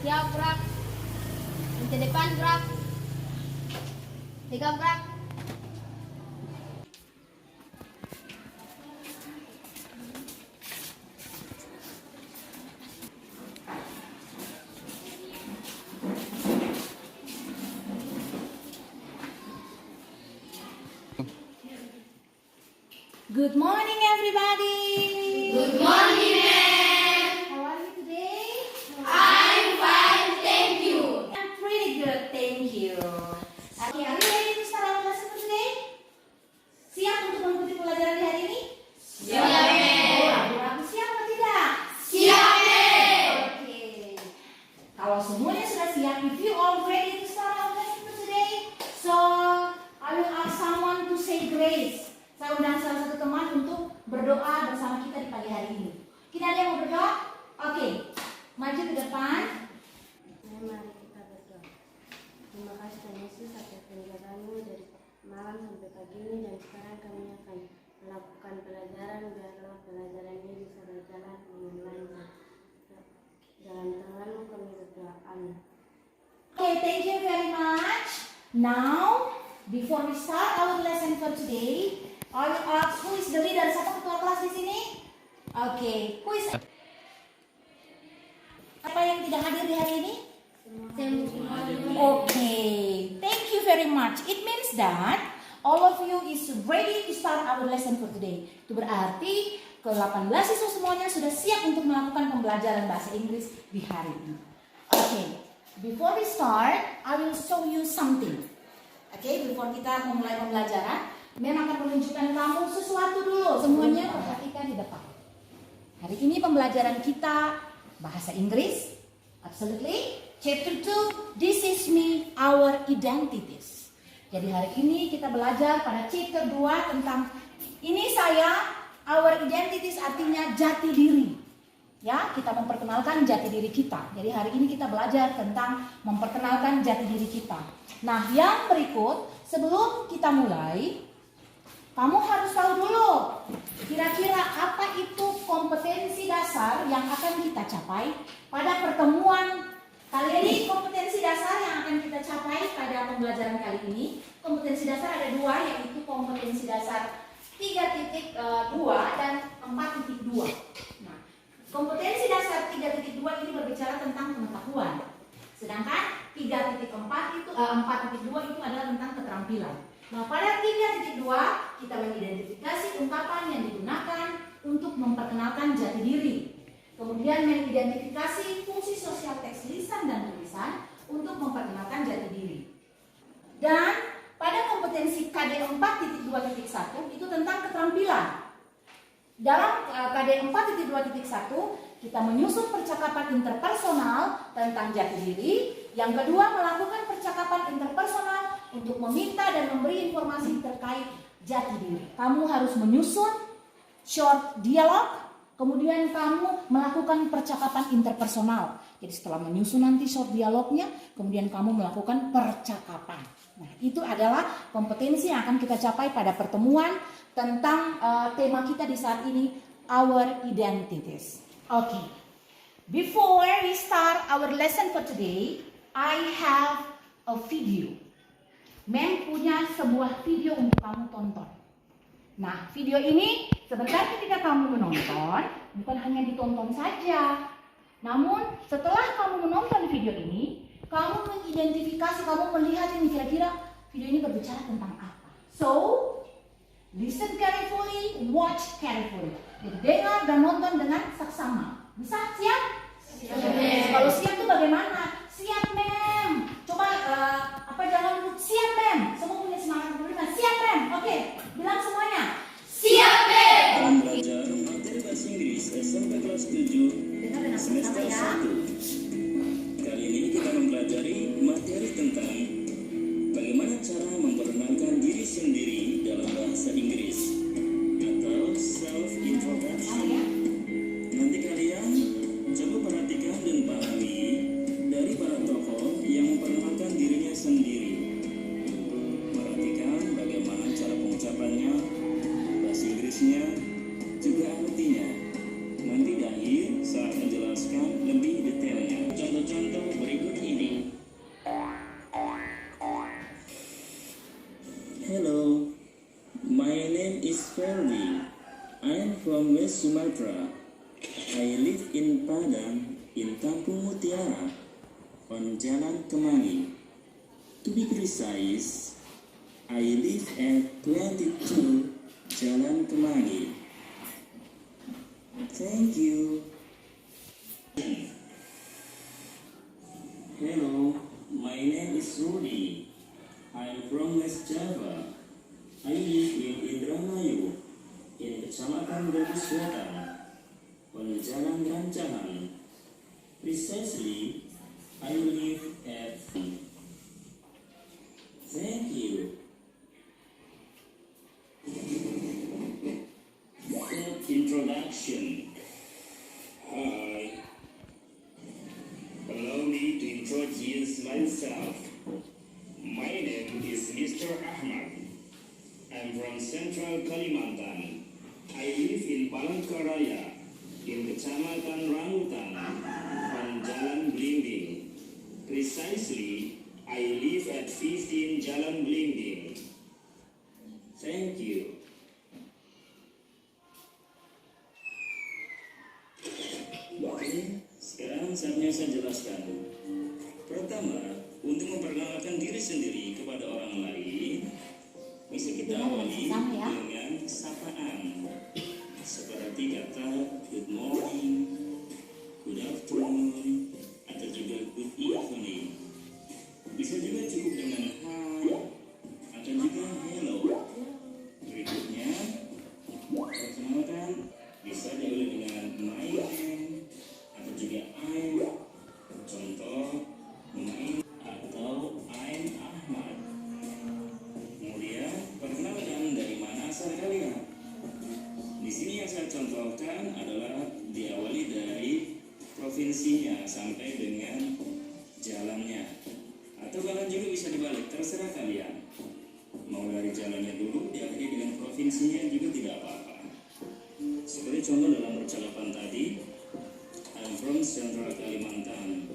Siap, gerak. Ke depan, gerak. 3 gerak. Good morning, everybody. Good morning, ma'am. How are you today? I'm fine, thank you. I'm pretty good, thank you. Okay, are you ready to start our lesson for today? Siap untuk mengikuti pelajaran di hari ini? Siap, ma'am. Ragu-ragu siap atau tidak? Siap, ma'am. Oke. Kalau semuanya sudah siap, if you all ready to start our lesson for today, so I will ask someone to say grace. Saya undang salah satu teman untuk berdoa bersama kita di pagi hari ini. Kita ada yang mau berdoa? Oke, maju ke depan. Mari kita berdoa. Terima kasih Tuhan Yesus atas penjagaanmu dari malam sampai pagi ini, dan sekarang kami akan melakukan pelajaran, biarlah pelajaran ini bisa berjalan dengan lancar. Dalam tanganmu kami berdoa. Amin. Okay, thank you very much. Now, before we start our lesson for today, I will ask who is the leader? Siapa ketua kelas di sini? Okay, who is? Siapa yang tidak hadir di hari ini? Okay, thank you very much. It means that all of you is ready to start our lesson for today. Itu berarti ke-18 siswa semuanya sudah siap untuk melakukan pembelajaran bahasa Inggris di hari ini. Okay, before we start, I will show you something. Okay, before kita memulai pembelajaran, Mem akan menunjukkan kamu sesuatu dulu. Semuanya perhatikan di depan. Hari ini pembelajaran kita bahasa Inggris. Absolutely. Chapter 2, This is me, our identities. Jadi hari ini kita belajar pada chapter 2 tentang ini saya, our identities artinya jati diri. Ya, kita memperkenalkan jati diri kita. Jadi hari ini kita belajar tentang memperkenalkan jati diri kita. Nah, yang berikut sebelum kita mulai, kamu harus tahu dulu kira-kira apa itu kompetensi dasar yang akan kita capai pada pertemuan kali ini. Kompetensi dasar yang akan kita capai pada pembelajaran kali ini, kompetensi dasar ada 2, yaitu kompetensi dasar 3.2 dan 4.2. Nah, kompetensi dasar 3.2 ini berbicara tentang pengetahuan, sedangkan 4.2 itu adalah tentang keterampilan. Nah, pada 3.2 kita mengidentifikasi ungkapan yang digunakan untuk memperkenalkan jati diri. Kemudian mengidentifikasi fungsi sosial teks lisan dan tulisan untuk memperkenalkan jati diri. Dan pada kompetensi KD 4.2.1 itu tentang keterampilan. Dalam KD 4.2.1 kita menyusun percakapan interpersonal tentang jati diri. Yang kedua, melakukan percakapan interpersonal untuk meminta dan memberi informasi terkait jati diri. Kamu harus menyusun short dialog, kemudian kamu melakukan percakapan interpersonal. Jadi setelah menyusun nanti short dialognya, kemudian kamu melakukan percakapan. Nah, itu adalah kompetensi yang akan kita capai pada pertemuan tentang tema kita di saat ini, our identities. Okay. Before we start our lesson for today, I have a video. Mem punya sebuah video untuk kamu tonton. Nah, video ini sebentar ketika kamu menonton, bukan hanya ditonton saja. Namun, setelah kamu menonton video ini, kamu mengidentifikasi, kamu melihat ini kira-kira video ini berbicara tentang apa. So, listen carefully, watch carefully. Jadi, dengar dan nonton dengan saksama. Bisa? Siap? Siap. Kalau siap itu bagaimana? Siap, Mem. Coba jangan dulu. Siap, Mem. Semua punya semangat berlima. Siap, Mem. Oke, bilang semuanya. Siap, ma'am. Dalam belajar materi bahasa Inggris SMP kelas 7 Dengar dengan semester sama-sama ya. 1. Kali ini kita mempelajari materi tentang bagaimana cara memperkenalkan diri sendiri dalam bahasa Inggris atau self introduction. Ya. Nanti kalian coba perhatikan dan pahami Sumatra. I live in Padang, in Kampung Mutiara, on Jalan Kemangi. To be precise, I live at 22 Jalan Kemangi. Thank you. Hello, my name is Rudy. I'm from West Java. I live in Indramayu, in Kecamatan Gabus Wetan, on Jalan Rancahan. Precisely, I live at. Thank you. Introduction. Hi. Allow me to introduce myself. My name is Mr. Ahmad. I'm from Central Kalimantan. I live in Palangkaraya, in Kecamatan Rambutan, on Jalan Blimbing. Precisely, I live at 15 Jalan Blimbing. Thank you. Oke, sekarang saatnya saya jelaskan. Pertama, untuk memperkenalkan diri sendiri kepada orang lain, bisa kita awali dengan sapaan. Seperti kata good morning, good afternoon, atau juga good evening. Bisa juga cukup dengan hi, atau juga hello. Berikutnya, perkenalkan bisa diawali dengan my name, atau juga I'm. Contoh, my atau I'm Ahmad. Kemudian perkenalkan dari mana asal kalian. Di sini yang saya contohkan adalah diawali dari provinsinya sampai dengan jalannya. Atau kalian juga bisa dibalik, terserah kalian. Mau dari jalannya dulu, diakhiri dengan provinsinya juga tidak apa-apa. Seperti contoh dalam percakapan tadi, I'm from Central Kalimantan.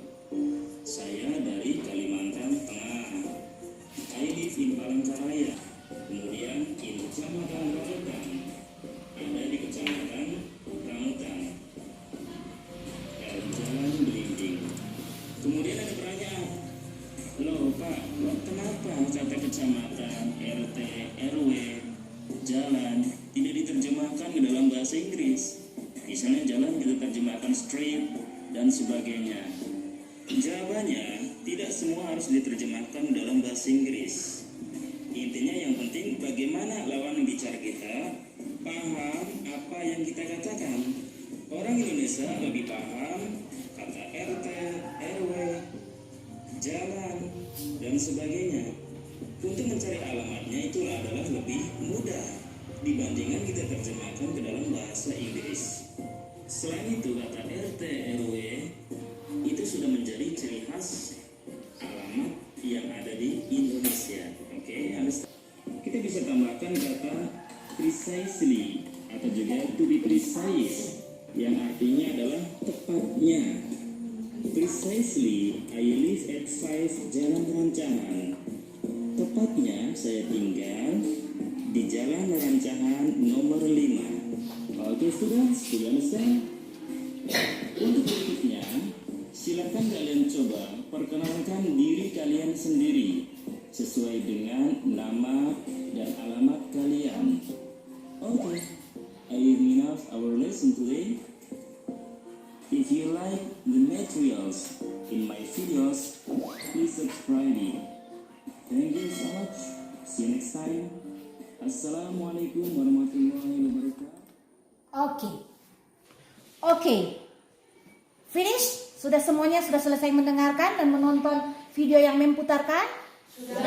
Saya dari Kalimantan Tengah. I live in Palangkaraya. Kemudian in Kecamatan Rambutan. Ada di Kecamatan Rambutan. Jalan Belimbing. Kemudian ada pertanyaan. Loh Pak, kenapa kata kecamatan, RT, RW, jalan tidak diterjemahkan ke dalam bahasa Inggris? Misalnya jalan diterjemahkan street dan sebagainya. Jawabannya, tidak semua harus diterjemahkan dalam bahasa Inggris. Intinya yang penting bagaimana lawan bicara kita paham apa yang kita katakan. Orang Indonesia lebih paham kata RT, RW, jalan, dan sebagainya. Untuk mencari alamatnya itu adalah lebih mudah dibandingkan kita terjemahkan ke dalam bahasa Inggris. Selain itu kata RT, RW itu sudah menjadi ciri khas alamat yang ada di Indonesia. Oke, kita bisa tambahkan kata precisely atau juga to be precise yang artinya adalah tepatnya. Precisely, I live at 5 Jalan Rancahan. Tepatnya saya tinggal di Jalan Rancahan nomor 5. Oke, students, sudah selesai. Untuk berikutnya, silakan kalian coba perkenalkan diri kalian sendiri sesuai dengan nama dan alamat kalian. Okay, I have enough our lesson today. If you like the materials in my videos, please subscribe me. Thank you so much. See you next time. Assalamualaikum warahmatullahi wabarakatuh. Oke. Finish? Sudah semuanya sudah selesai mendengarkan dan menonton video yang memputarkan? Sudah.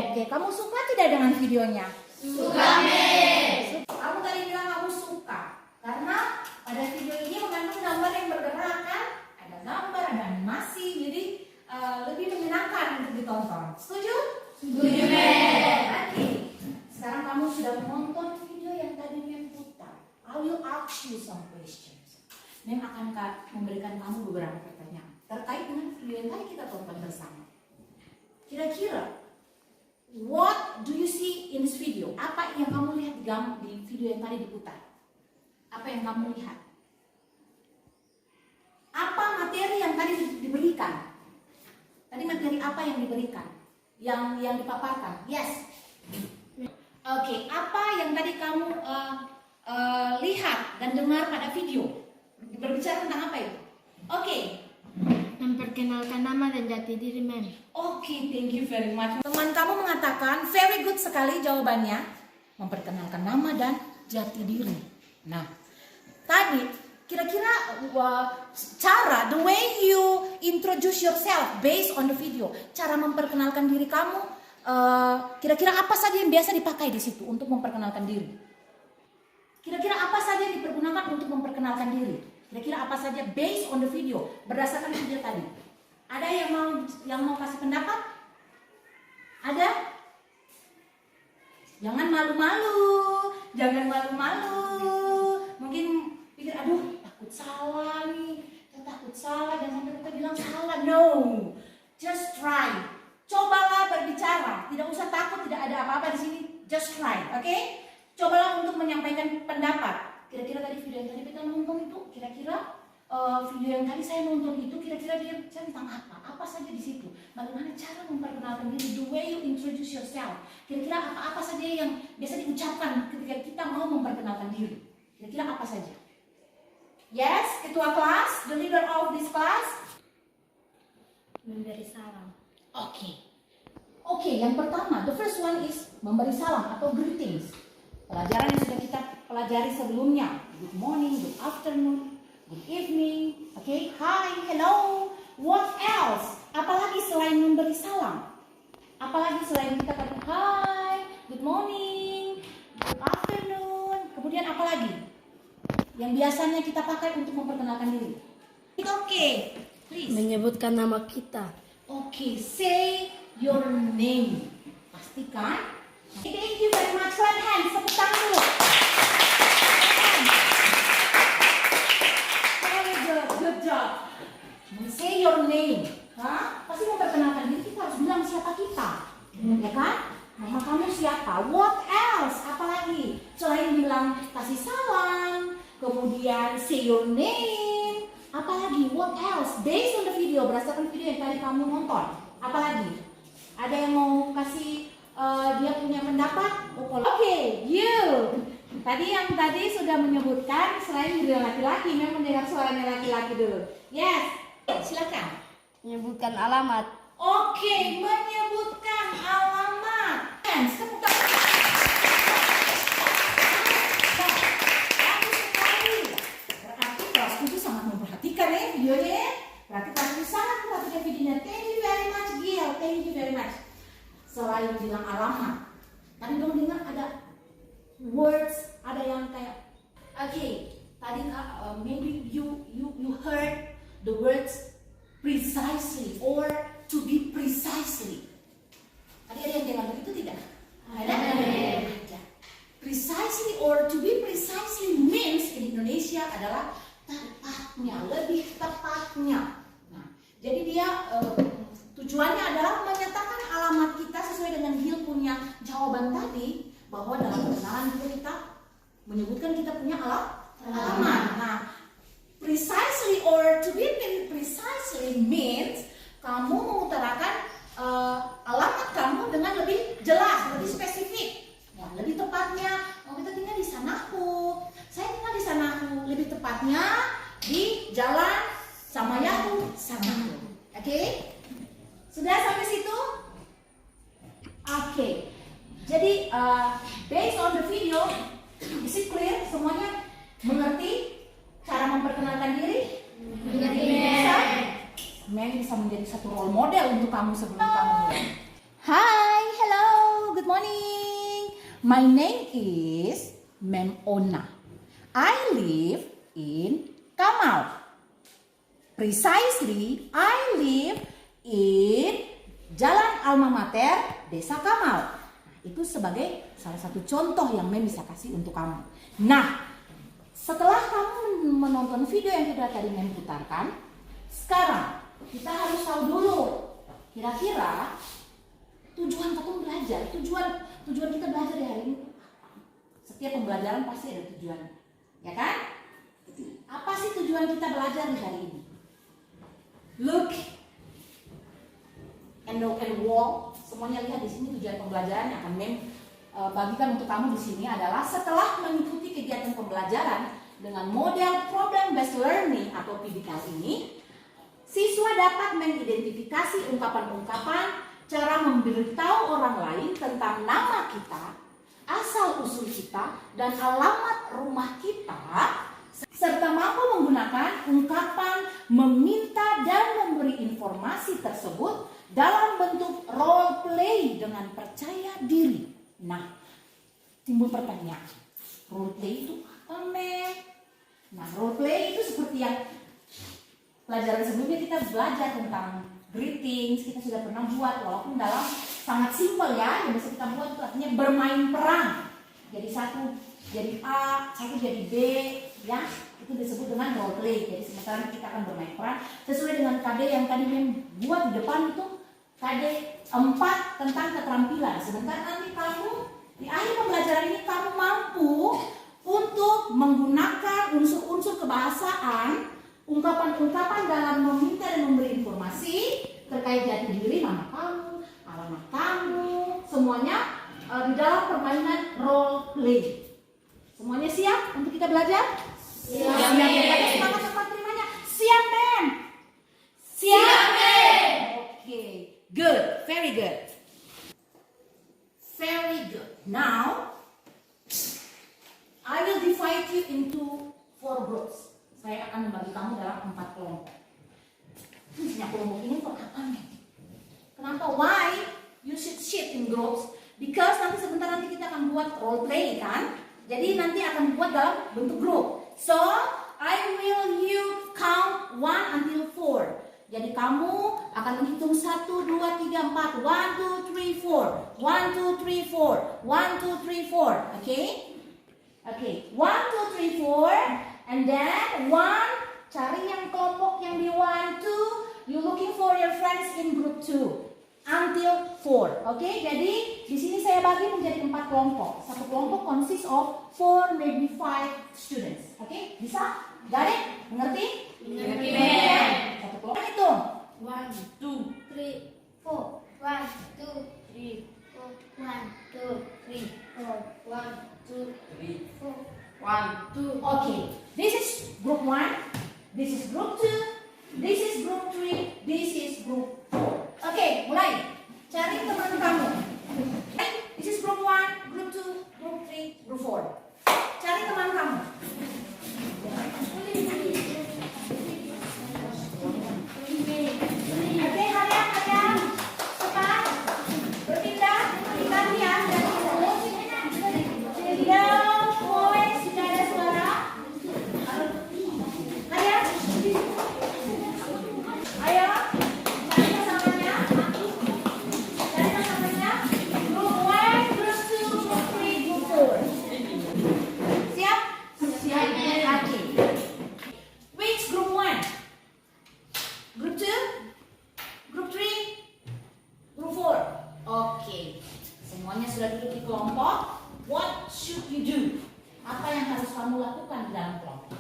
Oke, kamu suka tidak dengan videonya? Suka, Mem. Kamu tadi bilang kamu suka karena pada video ini mengandung gambar yang bergerak kan? Ada gambar, ada animasi, jadi lebih menyenangkan untuk ditonton. Setuju? Setuju, Mem. Oke. Sekarang kamu sudah menonton video yang tadi Mem putar. I will ask you some questions. Mem akan memberikan kamu beberapa pertanyaan terkait dengan video yang tadi kita tonton bersama. Kira-kira, what do you see in this video? Apa yang kamu lihat di video yang tadi diputar? Apa yang kamu lihat? Apa materi yang tadi diberikan? Tadi materi apa yang diberikan? Yang dipaparkan? Yes. Oke, apa yang tadi kamu lihat dan dengar pada video? Berbicara tentang apa itu? Oke. Memperkenalkan nama dan jati diri, Mem. Oke, thank you very much. Teman kamu mengatakan very good sekali jawabannya. Memperkenalkan nama dan jati diri. Nah, tadi kira-kira cara, the way you introduce yourself based on the video, cara memperkenalkan diri kamu, kira-kira apa saja yang biasa dipakai di situ untuk memperkenalkan diri? Kira-kira apa saja yang dipergunakan untuk memperkenalkan diri? Kira-kira apa saja based on the video, berdasarkan video tadi? Ada yang mau kasih pendapat? Ada? Jangan malu-malu, jangan malu-malu. Mungkin pikir, aduh takut salah nih, takut salah, dan sampai kita bilang salah. No, just try. Cobalah berbicara, tidak usah takut, tidak ada apa-apa di sini. Just try, oke? Cobalah untuk menyampaikan pendapat. Kira-kira tadi video yang tadi kita nonton itu, kira-kira video yang tadi saya nonton itu, kira-kira dia tentang apa? Apa saja di situ? Bagaimana cara memperkenalkan diri? The way you introduce yourself. Kira-kira apa-apa saja yang biasa diucapkan ketika kita mau memperkenalkan diri? Kira-kira apa saja? Yes, ketua kelas, the leader of this class. Memberi salam. Oke, yang pertama, the first one is memberi salam atau greetings. Pelajaran yang sudah kita pelajari sebelumnya. Good morning, good afternoon, good evening. Oke, hi, hello. What else? Apalagi selain memberi salam? Apalagi selain kita kata hi, good morning, good afternoon. Kemudian apa lagi yang biasanya kita pakai untuk memperkenalkan diri? Oke, please. Menyebutkan nama kita. Oke, say your name. Pastikan. Thank you very much. Clap hands. Tepuk tangan dulu. Very good. Good job. Say your name. Pasti memperkenalkan diri, kita harus bilang siapa kita. Ya kan? Nama kamu siapa? What else? Apalagi? Selain bilang kasih salam, kemudian say your name. Apalagi? What else? Based on the video, berdasarkan video yang tadi kamu nonton. Apalagi? Ada yang mau kasih dia punya pendapat? Oke, you. Yang tadi sudah menyebutkan selain video laki-laki, memang mendengar suaranya laki-laki dulu. Yes, silakan. Menyebutkan alamat. Oke, menyebutkan alamat. Tepuk tangan. Bagus sekali. Berarti kelas 7 sangat memperhatikan ya videonya ya. Berarti kelas 7 sangat memperhatikan videonya. Thank you very much, Gil. Thank you very much. Selain bilang alamat, tadi dong dengar ada words, ada yang kayak tadi maybe you heard the words precisely or to be precisely. Tadi ada yang dengar begitu tidak? Ada. Precisely or to be precisely means in Indonesia adalah tepatnya, lebih tepatnya. Nah, jadi dia tujuannya adalah menyatakan alamat kita sesuai dengan Gil punya jawaban tadi, bahwa dalam perkenalan juga kita menyebutkan kita punya alamat. Nah, precisely or to be precisely means kamu mengutarakan alamat kamu dengan lebih jelas, lebih spesifik. Ya, lebih tepatnya, kita tinggal di Sanahu. Saya tinggal di Sanahu, lebih tepatnya di Jalan Samayahu, Sanahu. Oke? Sudah sampai situ? Oke. Jadi based on the video, is it clear? Semuanya mengerti cara memperkenalkan diri? Mengerti. Mary bisa menjadi satu role model untuk kamu sebelum kamu mulai. Hi, hello, good morning. My name is Mem Ona. I live in Kamal. Precisely, I live in Jalan Alma Mater, Desa Kamal. Itu sebagai salah satu contoh yang Mem bisa kasih untuk kamu. Nah, setelah kamu menonton video yang sudah tadi Mem putarkan, sekarang kita harus tahu dulu kira-kira tujuan kamu belajar, tujuan kita belajar di hari ini apa? Setiap pembelajaran pasti ada tujuan. Ya kan? Apa sih tujuan kita belajar di hari ini? Look and wall. Semuanya lihat di sini tujuan pembelajaran yang akan bagikan untuk kamu di sini adalah setelah mengikuti kegiatan pembelajaran dengan model problem based learning atau PBL ini, siswa dapat mengidentifikasi ungkapan-ungkapan, cara memberitahu orang lain tentang nama kita, asal-usul kita, dan alamat rumah kita, serta mampu menggunakan ungkapan, meminta, dan memberi informasi tersebut dalam bentuk role play dengan percaya diri. Nah, timbul pertanyaan, role play itu apa, Mel? Nah, role play itu seperti yang pelajaran sebelumnya kita belajar tentang greetings, kita sudah pernah buat, walaupun dalam sangat simpel ya, yang bisa kita buat itu artinya bermain perang. Jadi satu jadi A, satu jadi B, ya, itu disebut dengan role play. Jadi sementara kita akan bermain perang sesuai dengan KD yang tadi buat di depan itu KD 4 tentang keterampilan. Sementara nanti kamu di akhir pembelajaran ini kamu mampu untuk menggunakan unsur-unsur kebahasaan, ungkapan-ungkapan dalam meminta dan memberi informasi terkait jati diri, nama kamu, alamat kamu, semuanya di dalam permainan role play. Semuanya siap untuk kita belajar? Siap. Ada semangat tempat terimanya. Siap, men? Siap, men? Oke, good, very good. Very good. Now, I will divide you into 4 groups. Saya akan membagi kamu dalam 4 kelompok. Fungsinya kelompok ini untuk apa, men? Kenapa? Why you should shift in groups? Because sebentar nanti kita akan buat role play, kan? Jadi nanti akan buat dalam bentuk grup. So, I will you count 1 until 4. Jadi kamu akan menghitung 1, 2, 3, 4. 1, 2, 3, 4. 1, 2, 3, 4. 1, 2, 3, 4. Okay? Okay. 1, 2, 3, 4. And then 1. Cari yang kelompok yang di 1, 2. You looking for your friends in group 2. Until 4. Oke, jadi di sini saya bagi menjadi 4 kelompok. Satu kelompok consists of 4, maybe 5 students. Oke, bisa? Got it? Mengerti? Mengerti. Satu kelompok hitung. 1, 2, 3, 4. 1, 2, 3, 4. 1, 2, 3, 4. 1, 2, 3, 4. 1, 2. Okay, this is group 1. This is group 2. This is group 3. This is group 4. Oke, mulai. Cari teman kamu. This is group 1, group 2, group 3, group 4. Cari teman kamu. Oke, harian. Cepat. Berpindah. Gantian. No voice. Tidak ada suara. Harian. Ayo. Cari pasangannya. Group 1, group 2, group 3, group 4. Siap? Siap. Oke. Which group 1? Group 2? Group 3? Group 4? Oke. Semuanya sudah duduk di kelompok. What should you do? Apa yang harus kamu lakukan di dalam kelompok?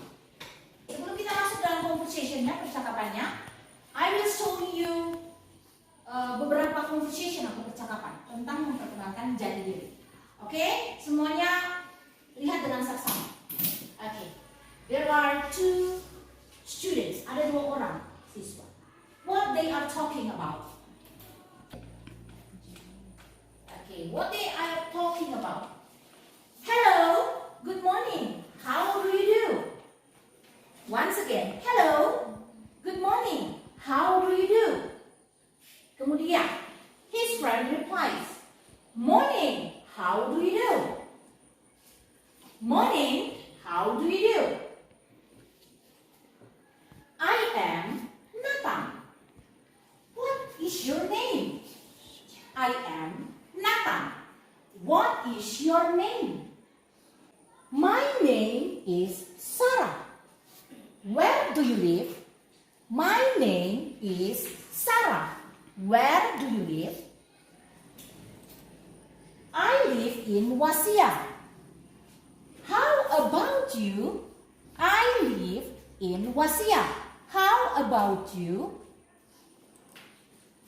Sebelum kita masuk dalam conversation-nya, percakapannya, I will show you beberapa conversation atau percakapan tentang memperkenalkan jati diri. Oke? Semuanya lihat dengan saksama. Oke. There are 2 students. Ada 2 orang siswa. What they are talking about? Okay, what they are talking about? Hello, good morning. How do you do? Once again, hello, good morning. How do you do? Kemudian, his friend replies, morning, how do you do? Morning, how do you do? I am Nathan. What is your name? I am Nathan. What is your name? My name is Sarah. Where do you live? My name is Sarah. Where do you live? I live in Wasia. How about you? I live in Wasia. How about you?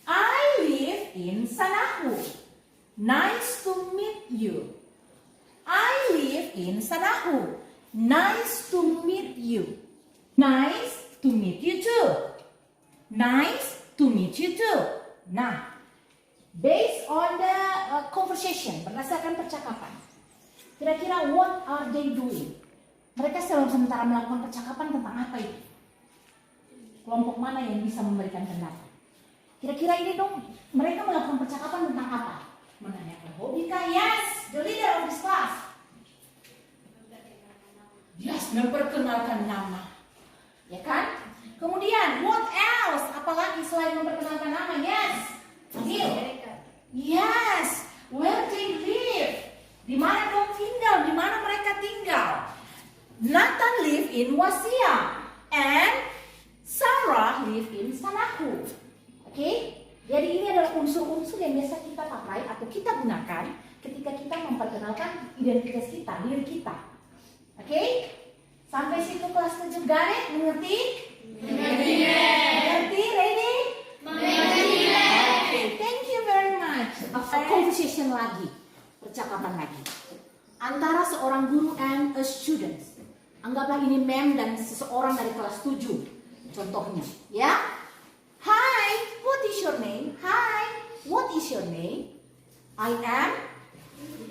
I live in Sanahu. Nice to meet you. I live in Sanahu. Nice to meet you. Nice to meet you too. Nice to meet you too. Nah, based on the conversation, berdasarkan percakapan, kira-kira what are they doing? Mereka sementara melakukan percakapan tentang apa itu? Kelompok mana yang bisa memberikan pendapat? Kira-kira ini dong, mereka melakukan percakapan tentang apa? Menanyakan hobi kah? Yes, the leader of this class. Yes, memperkenalkan nama. Ya kan? Kemudian, what else? Apalagi selain memperkenalkan nama? Yes. Adil. Yes. Where they live? Di mana dong tinggal? Di mana mereka tinggal? Nathan live in Wasia. And Sarah live in Sanahu. Oke? Jadi ini adalah unsur-unsur yang biasa kita pakai atau kita gunakan ketika kita memperkenalkan identitas kita, diri kita. Oke? Sampai situ kelas 7 got it? Mengerti? Mengerti? Ready? Okay, thank you very much. A conversation lagi, percakapan lagi antara seorang guru and a student. Anggaplah ini mem dan seseorang dari kelas 7. Contohnya, ya. Hi, what is your name? Hi, what is your name? I am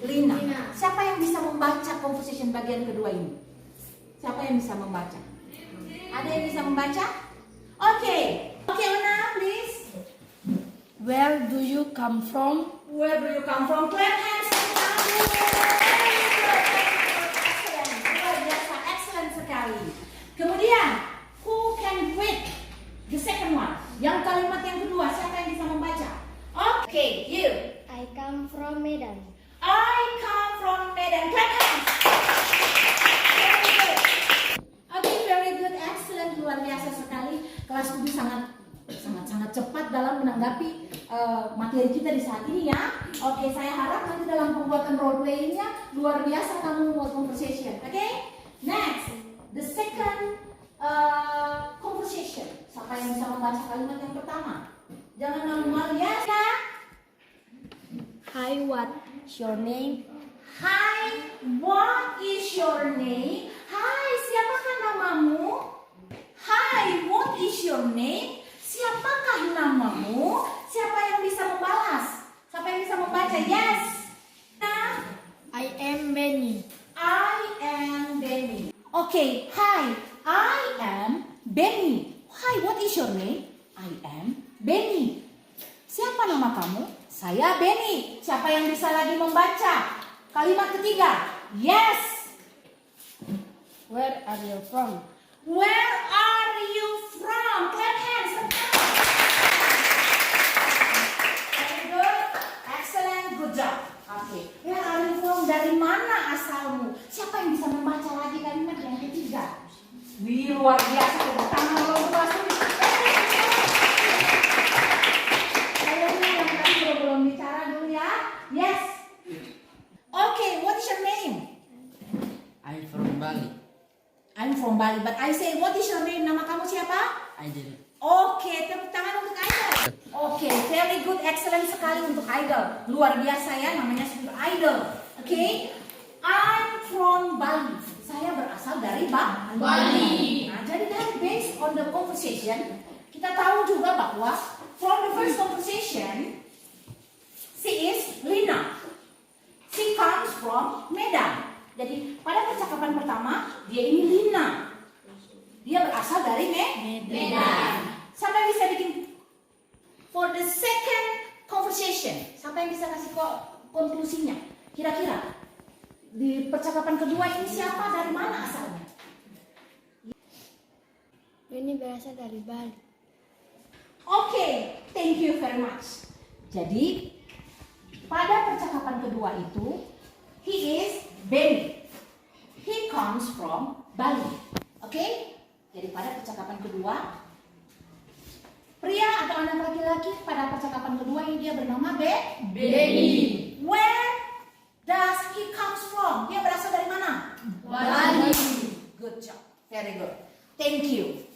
Lina. Siapa yang bisa membaca conversation bagian kedua ini? Siapa yang bisa membaca? Ada yang bisa membaca? Oke, Ona, please. Where do you come from? Where do you come from? Clap hands. Excellent, luar biasa, excellent sekali. Kemudian, who can read the second one? Yang kalimat yang kedua, siapa yang bisa membaca? Oke, you. I come from Medan. I come from Medan. Clap hands. Very good. Oke, very good, excellent, luar biasa sekali. Kelas 7 sangat cepat dalam menanggapi materi kita di saat ini ya. Oke, saya harap nanti dalam pembuatan role playing-nya luar biasa kamu membuat conversation. Oke, next, the second conversation. Siapa yang bisa membaca kalimat yang pertama? Jangan malu-malu ya. Hi, what's your name? Hi, what is your name? Hai, siapakah namamu? Hi, what is your name? Siapakah namamu? Siapa yang bisa membalas? Siapa yang bisa membaca? Yes. Nah, I am Benny. I am Benny. Okay, hi, I am Benny. Hi, what is your name? I am Benny. Siapa nama kamu? Saya Benny. Siapa yang bisa lagi membaca? Kalimat ketiga. Yes. Where are you from? Where are you from? Clap hands. Very good. Excellent. Good job. Oke. Where are you from? Dari mana asalmu? Siapa yang bisa membaca lagi kalimat yang ketiga? Wih, luar biasa. Tepuk tangan lo semua. Kayaknya yang tadi belum bicara dulu ya. Yes. Okay, what is your name? I'm from Bali. I'm from Bali, but I say, what is your name? Nama kamu siapa? Idol. Oke, tepuk tangan untuk Idol. Oke, very good, excellent sekali untuk Idol. Luar biasa ya, namanya super Idol. Oke, I'm from Bali. Saya berasal dari Bali. Nah, jadi dari based on the conversation, kita tahu juga bahwa from the first conversation, she is Lina. She comes from Medan. Jadi pada percakapan pertama dia ini Lina. Dia berasal dari Medan. Siapa yang bisa bikin for the second conversation? Siapa yang bisa kasih konklusinya? Kira-kira di percakapan kedua ini siapa, dari mana asalnya? Benny berasal dari Bali. Oke, thank you very much. Jadi pada percakapan kedua itu, he is Benny. He comes from Bali. Oke? Jadi pada percakapan kedua, pria atau anak laki-laki pada percakapan kedua ini dia bernama Benny. Where does he comes from? Dia berasal dari mana? Bali. Good job. Very good. Thank you.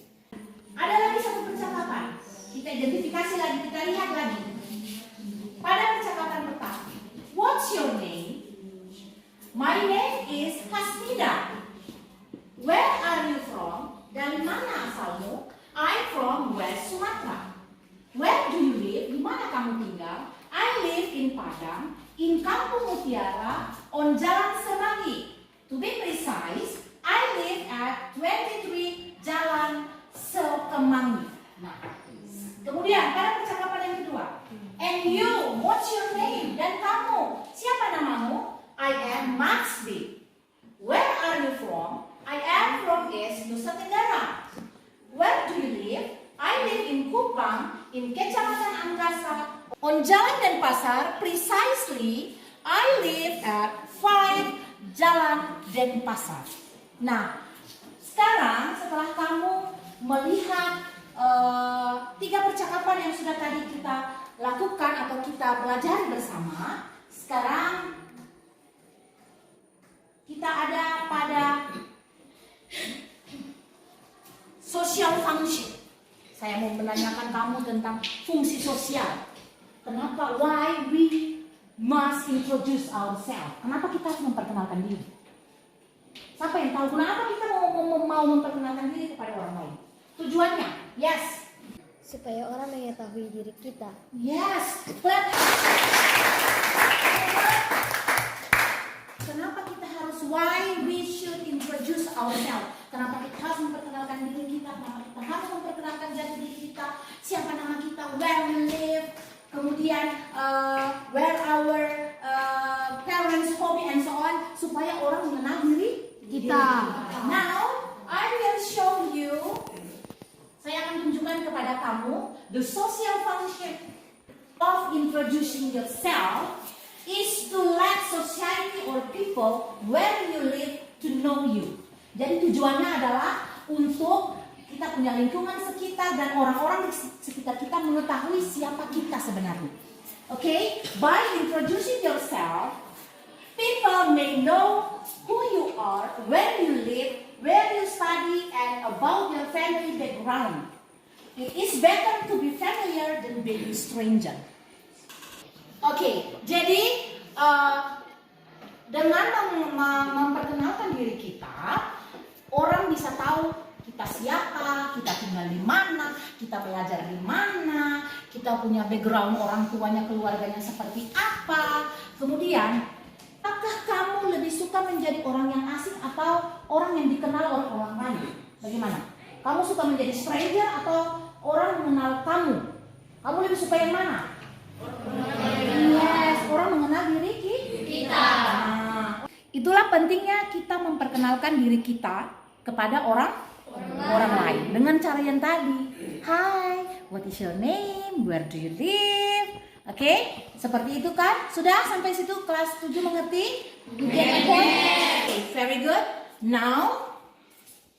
Ada lagi satu percakapan. Kita identifikasi lagi, kita lihat lagi. Pada percakapan pertama, what's your name? My name is Hasmida. Where are you from? Dari mana asalmu? I'm from West Sumatra. Where do you live? Di mana kamu tinggal? I live in Padang, in Kampung Mutiara, on Jalan Semanggi. To be precise, I live at 23 Jalan Semanggi. Nah, kemudian pada percakapan yang kedua, and you, what's your name? Dan kamu, siapa namamu? I am Maxby. Where are you from? I am from East Nusa Tenggara. Where do you live? I live in Kupang, in Kecamatan Anggasa, on Jalan Denpasar. Precisely, I live at 5 Jalan Denpasar. Nah, sekarang setelah kamu melihat 3 percakapan yang sudah tadi kita lakukan atau kita pelajari bersama, sekarang kita ada pada social function. Saya mau menanyakan kamu tentang fungsi sosial. Kenapa? Why we must introduce ourselves? Kenapa kita harus memperkenalkan diri? Siapa yang tahu kenapa kita mau memperkenalkan diri kepada orang lain? Tujuannya? Yes. Supaya orang mengetahui diri kita. Yes. But kenapa kita harus? Why we should introduce ourselves? Kenapa kita harus memperkenalkan diri kita? Kenapa kita harus memperkenalkan diri kita? Siapa nama kita? Where we live? Kemudian where our parents, hobby, and so on, supaya orang mengenal diri kita. Now I will show you. Saya akan tunjukkan kepada kamu the social function of introducing yourself is to let society or people where you live to know you. Jadi tujuannya adalah untuk kita punya lingkungan sekitar dan orang-orang di sekitar kita mengetahui siapa kita sebenarnya. Okay? By introducing yourself, people may know who you are, where you live, where you study, and about your family background. It is better to be familiar than being stranger. Oke, jadi dengan memperkenalkan diri kita, orang bisa tahu kita siapa, kita tinggal di mana, kita belajar di mana, kita punya background orang tuanya, keluarganya seperti apa. Kemudian, apakah kamu lebih suka menjadi orang yang asing atau orang yang dikenal oleh orang lain? Bagaimana? Kamu suka menjadi stranger atau orang mengenal kamu? Kamu lebih suka yang mana? Yes, orang mengenal diri kita. Nah, itulah pentingnya kita memperkenalkan diri kita kepada orang lain dengan cara yang tadi. Hi, what is your name? Where do you live? Oke, seperti itu kan? Sudah sampai situ kelas 7 mengerti? You get the point? Okay, very good. Now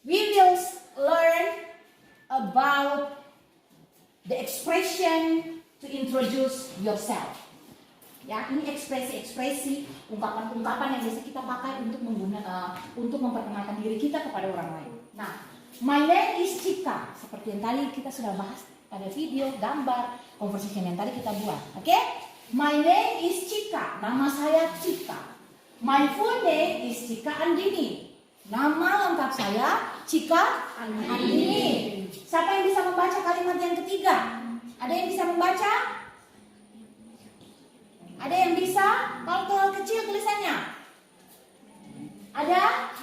we will learn about the expression to introduce yourself. Ya, ini ekspresi-ekspresi, ungkapan-ungkapan yang biasa kita pakai untuk memperkenalkan diri kita kepada orang lain. Nah, my name is Cika. Seperti yang tadi kita sudah bahas pada video, gambar, conversation yang tadi kita buat. Oke? My name is Cika. Nama saya Cika. My full name is Cika Andini. Nama lengkap saya Cika Andini. Siapa yang bisa membaca kalimat yang ketiga? Ada yang bisa membaca? Ada yang bisa? Kalau kecil tulisannya. Ada?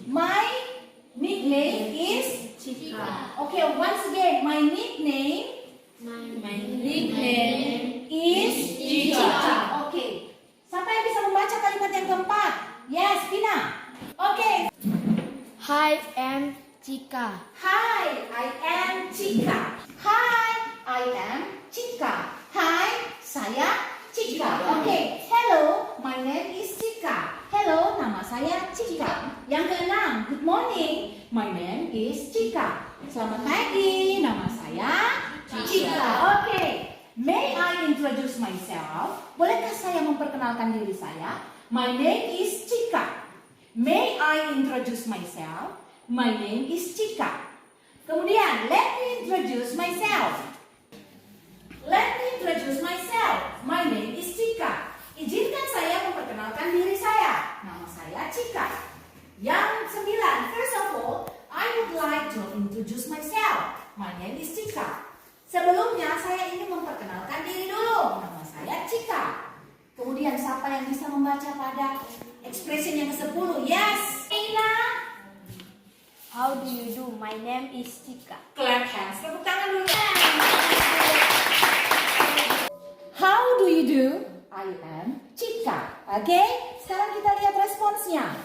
My nickname is Cika. Okay, once again, my nickname is Cika. Okay. Siapa yang bisa membaca kalimat yang keempat? Yes, Pina. Okay. Hi, I'm Cika. Hi, I am Cika. Hi, I am Cika. Hi, saya Cika. Okay. Hello, my name is Cika. Hello, nama saya Cika. Yang keenam, good morning. My name is Cika. Selamat pagi, nama saya Cika. Okay. May I introduce myself? Bolehkah saya memperkenalkan diri saya? My name is Cika. May I introduce myself? My name is Chika. Kemudian, let me introduce myself. Let me introduce myself. My name is Chika. Izinkan saya memperkenalkan diri saya. Nama saya Chika. Yang 9, first of all, I would like to introduce myself. My name is Chika. Sebelumnya saya ingin memperkenalkan diri dulu. Nama saya Chika. Kemudian siapa yang bisa membaca pada expression yang ke-10? Yes, Ina. How do you do? My name is Chika. Clap hands. Tepuk tangan dulu. How do you do? I am Chika. Oke, sekarang kita lihat responsnya.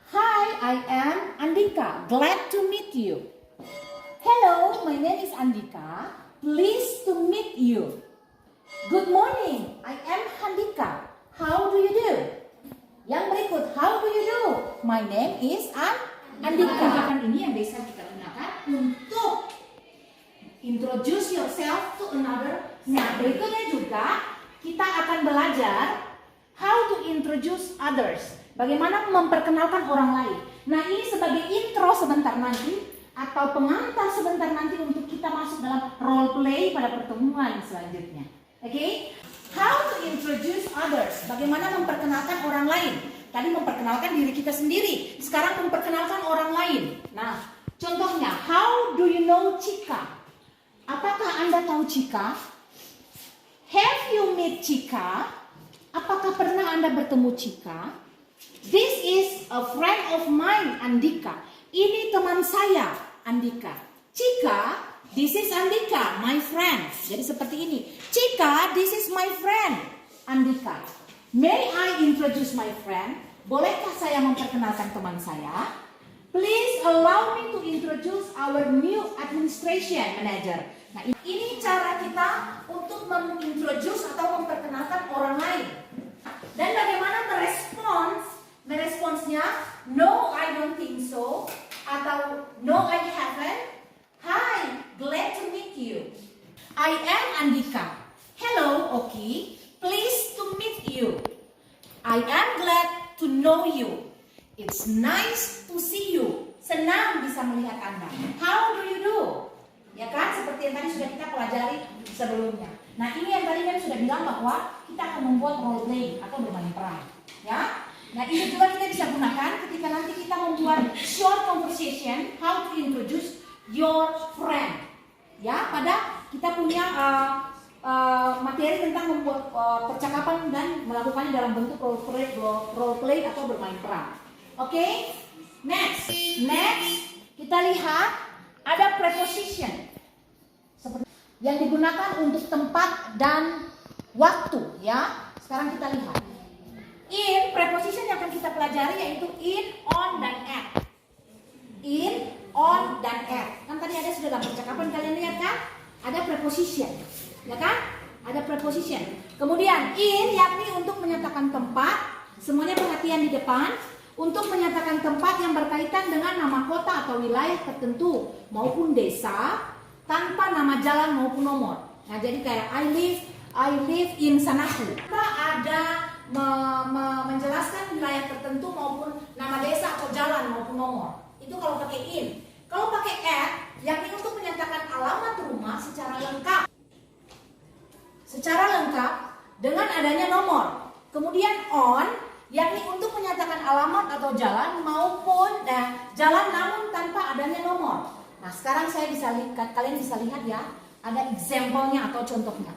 Hi, I am Andika. Glad to meet you. Hello, my name is Andika. Pleased to meet you. Good morning, I am Andika. How do you do? Yang berikut, how do you do? My name is Andika. Tindakan ini yang biasa kita gunakan untuk introduce yourself to another. Nah, berikutnya juga kita akan belajar how to introduce others. Bagaimana memperkenalkan orang lain. Nah, ini sebagai intro sebentar nanti atau pengantar sebentar nanti untuk kita masuk dalam role play pada pertemuan selanjutnya. Oke? How to introduce others. Bagaimana memperkenalkan orang lain. Tadi memperkenalkan diri kita sendiri. Sekarang memperkenalkan orang lain. Nah, contohnya, how do you know Chika? Apakah Anda tahu Chika? Have you met Chika? Apakah pernah Anda bertemu Chika? This is a friend of mine, Andika. Ini teman saya, Andika. Chika, this is Andika, my friend. Jadi seperti ini. Chika, this is my friend, Andika. May I introduce my friend? Bolehkah saya memperkenalkan teman saya? Please allow me to introduce our new administration manager. Nah, ini cara kita untuk mengintroduce atau memperkenalkan orang lain. Dan bagaimana meresponsnya? No, I don't think so. Atau no, I haven't. Hi, glad to meet you. I am Andika. Hello, Oki. Pleased to meet you. I am glad to know you. It's nice to see you. Senang bisa melihat Anda. How do you do? Ya kan, seperti yang tadi sudah kita pelajari sebelumnya. Nah, ini yang tadi kan sudah bilang bahwa kita akan membuat role play atau bermain peran. Ya. Nah, ini juga kita bisa gunakan ketika nanti kita membuat short conversation, how to introduce your friend. Ya, pada kita punya materi tentang membuat percakapan dan melakukannya dalam bentuk role play atau bermain peran. Oke? Next, kita lihat ada preposition seperti yang digunakan untuk tempat dan waktu, ya. Sekarang kita lihat. In, preposition yang akan kita pelajari yaitu in, on, dan at. In, on, dan at. Kan tadi ada sudah dalam percakapan, kalian lihat kan? Ada preposition, ya kan? Ada preposition. Kemudian in, yakni untuk menyatakan tempat. Semuanya perhatian di depan. Untuk menyatakan tempat yang berkaitan dengan nama kota atau wilayah tertentu maupun desa tanpa nama jalan maupun nomor. Nah, jadi kayak I live in Sanaku. Kita ada menjelaskan wilayah tertentu maupun nama desa atau jalan maupun nomor. Itu kalau pakai in. Kalau pakai at, yakni untuk menyatakan alamat rumah secara lengkap. Secara lengkap dengan adanya nomor. Kemudian on, yakni untuk menyatakan alamat atau jalan maupun jalan namun tanpa adanya nomor. Nah, sekarang kalian bisa lihat ya, ada example-nya atau contohnya.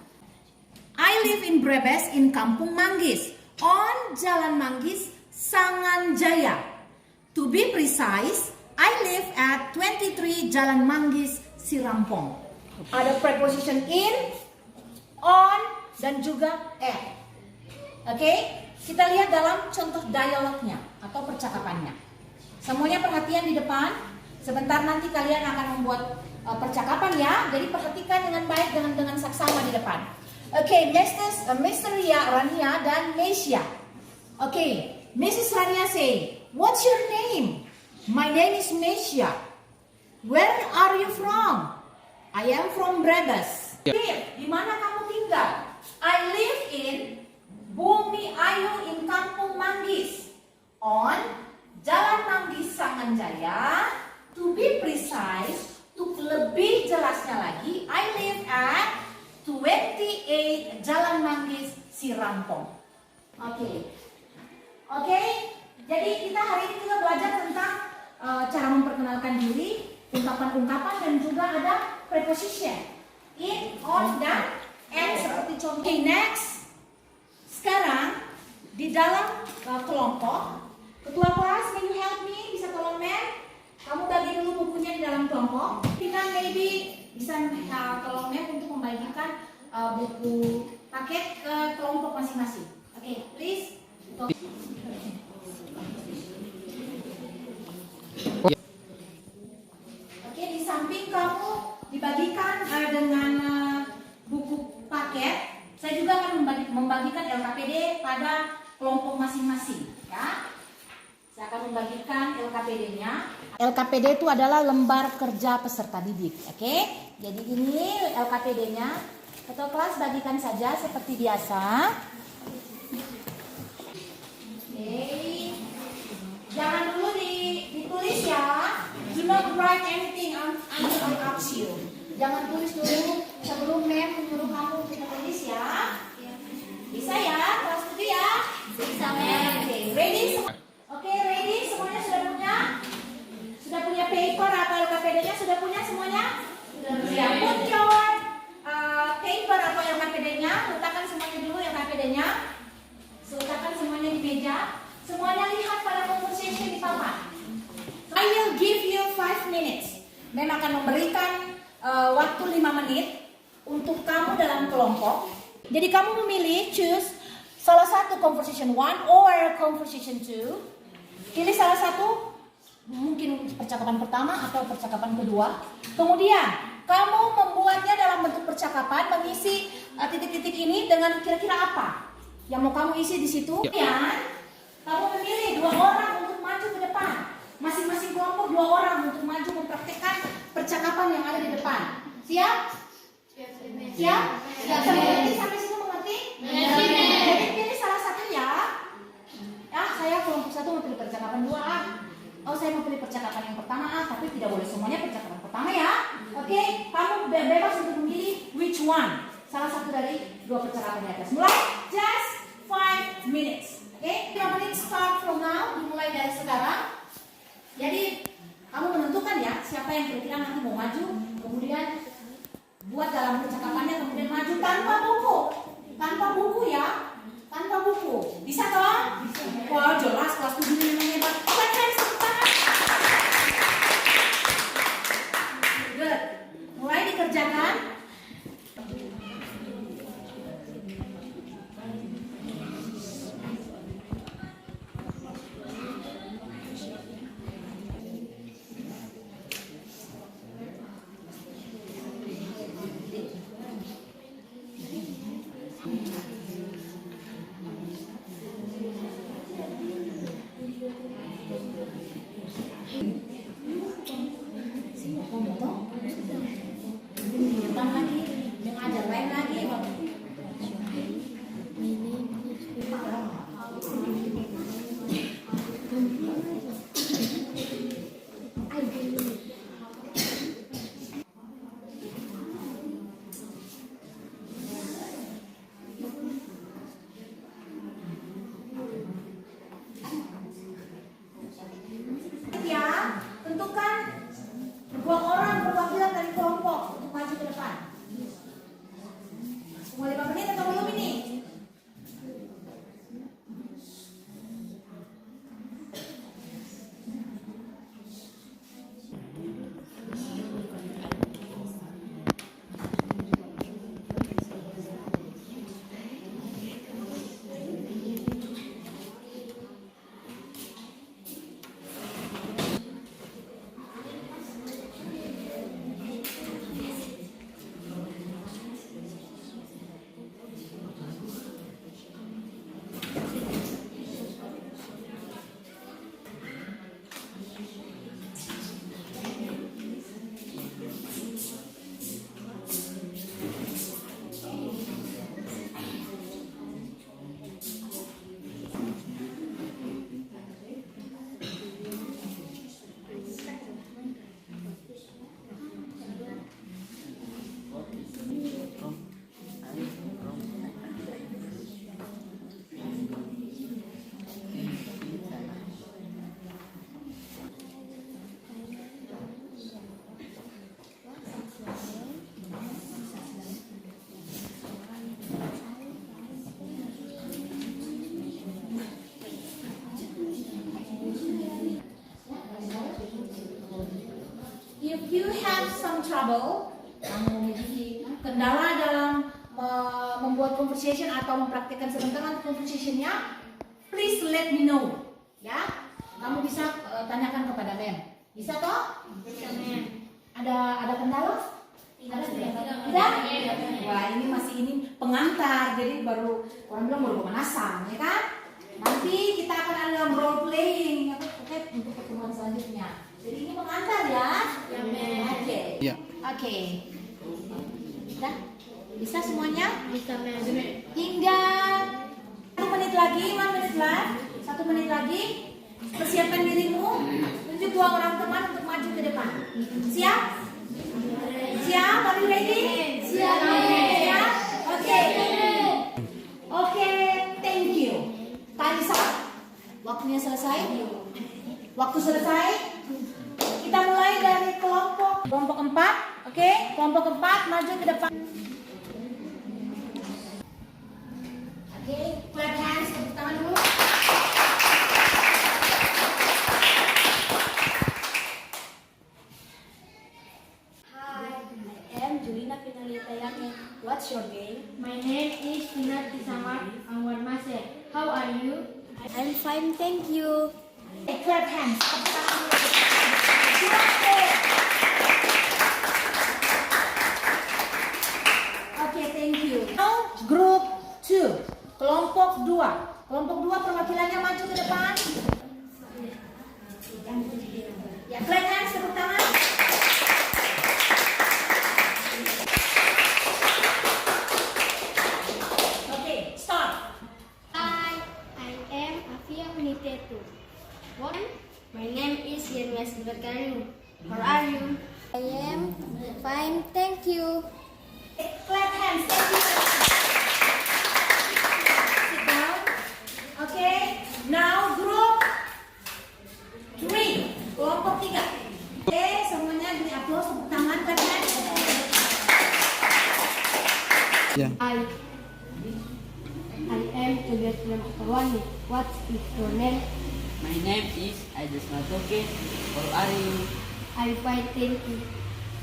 I live in Brebes in Kampung Manggis on Jalan Manggis, Sanganjaya. To be precise, I live at 23 Jalan Manggis, Sirampong. Ada preposition in, on, dan juga at. Oke? Kita lihat dalam contoh dialognya atau percakapannya. Semuanya perhatian di depan. Sebentar nanti kalian akan membuat percakapan ya. Jadi perhatikan dengan baik dengan saksama di depan. Oke, Mr. Rania dan Mesia. Oke, Mrs. Rania say, "What's your name?" "My name is Mesia." "Where are you from?" "I am from Brebes." Di mana kamu tinggal? "I live in Bumi Ayu in Kampung Manggis on Jalan si rampong. Oke. Jadi kita hari ini juga belajar tentang cara memperkenalkan diri, ungkapan-ungkapan, dan juga ada preposition. In, on, dan, and seperti contoh. Okay, next. Sekarang di dalam kelompok, ketua kelas, can you help me? Bisa tolong Mel? Kamu bagi dulu bukunya di dalam kelompok. Kita maybe bisa tolong Mel untuk membagikan buku paket ke kelompok masing-masing. Oke, please. Oke, di samping kamu dibagikan dengan buku paket, saya juga akan membagikan LKPD pada kelompok masing-masing, ya. Saya akan membagikan LKPD-nya. LKPD itu adalah lembar kerja peserta didik, oke? Jadi ini LKPD-nya. Ketua kelas bagikan saja seperti biasa. Oke. Jangan dulu ditulis ya. Do not write anything until I ask you. Jangan tulis dulu sebelum Mem menyuruh kamu untuk tulis ya. Bisa ya? Kelas 7 ya? Bisa Mem. Oke, ready? Oke, ready? Semuanya sudah punya? Sudah punya paper atau LKPD-nya? Sudah punya semuanya? Sudah. Put your paper atau LKPD-nya. Letakkan semuanya dulu LKPD-nya. Letakkan semuanya di meja. Semuanya lihat pada conversation di papan. I will give you 5 minutes. Mem akan memberikan waktu 5 menit untuk kamu dalam kelompok. Jadi kamu memilih, choose salah satu conversation 1 or conversation 2. Pilih salah satu, mungkin percakapan pertama atau percakapan kedua. Kemudian kamu membuatnya dalam bentuk percakapan, mengisi titik-titik ini dengan kira-kira apa yang mau kamu isi di situ. Kemudian kamu memilih 2 orang untuk maju ke depan. Masing-masing kelompok 2 orang untuk maju mempraktikkan percakapan yang ada di depan. Siap? Siap? Sampai situ mengerti? Jadi pilih salah satu ya. Saya kelompok 1 mau pilih percakapan 2 saya mau pilih percakapan yang pertama tapi tidak boleh semuanya percakapan pertama ya. Oke, kamu bebas untuk memilih which one. Salah satu dari 2 percakapan di atas. Mulai, just 5 minutes. Oke, 5 menit start from now, dimulai dari sekarang. Jadi kamu menentukan ya siapa yang kira-kira nanti mau maju, kemudian buat dalam percakapannya, kemudian maju tanpa buku ya, tanpa buku. Bisa toh? Wah jelas kelas 7 ini memang hebat. Oke, tepuk tangan. Good. Mulai dikerjakan. have some trouble, kamu memiliki kendala dalam membuat conversation atau mempraktikkan sebentar conversationnya, please let me know. Ya, kamu bisa tanyakan kepada mem. Bisa toh? Bisa, Mem. Ada kendala? Tidak? Wah, ini masih pengantar, jadi baru orang bilang baru pemanasan, ya kan? Nanti kita akan ada role playing, oke, untuk pertemuan selanjutnya. Jadi ini pengantar ya? Ya, Mem. Oke. Ya. Oke. Sudah? Bisa semuanya? Bisa, Mem. Hingga 1 menit lagi, 1 menit lagi. 1 menit lagi. Persiapkan dirimu. Tunjuk 2 orang teman untuk maju ke depan. Siap? Siap? Are you ready? Siap. Siap? Oke. Oke, thank you. Time's up. Waktunya selesai? Waktu selesai? Kita mulai dari kelompok 4, oke? Kelompok 4 maju ke depan. Oke, clap hands, tepuk tangan dulu. Hi, I am Julina Pinalita Yame. What's your name? My name is Pinati Samar Anwar Maseh. How are you? I'm fine, thank you. Okay, clap hands, tepuk tangan dulu. Oke, thank you. Now, group 2, kelompok 2. Kelompok 2 perwakilannya maju ke depan. Ya, clap hands, tepuk tangan. Oke, start. Hi, I am Afia Unitetu. What? My name is Yenwes Berkanu. How are you? I am fine, thank you. Clap hands. Thank you. Sit down. Okay. Now group 3. Kelompok 3. Oke, semuanya di upload tepuk tangan, clap hands. Ya. I am Julius Lamkawani. What is your name? My name is Aidus Matoke. How are you? I'm fine, thank you.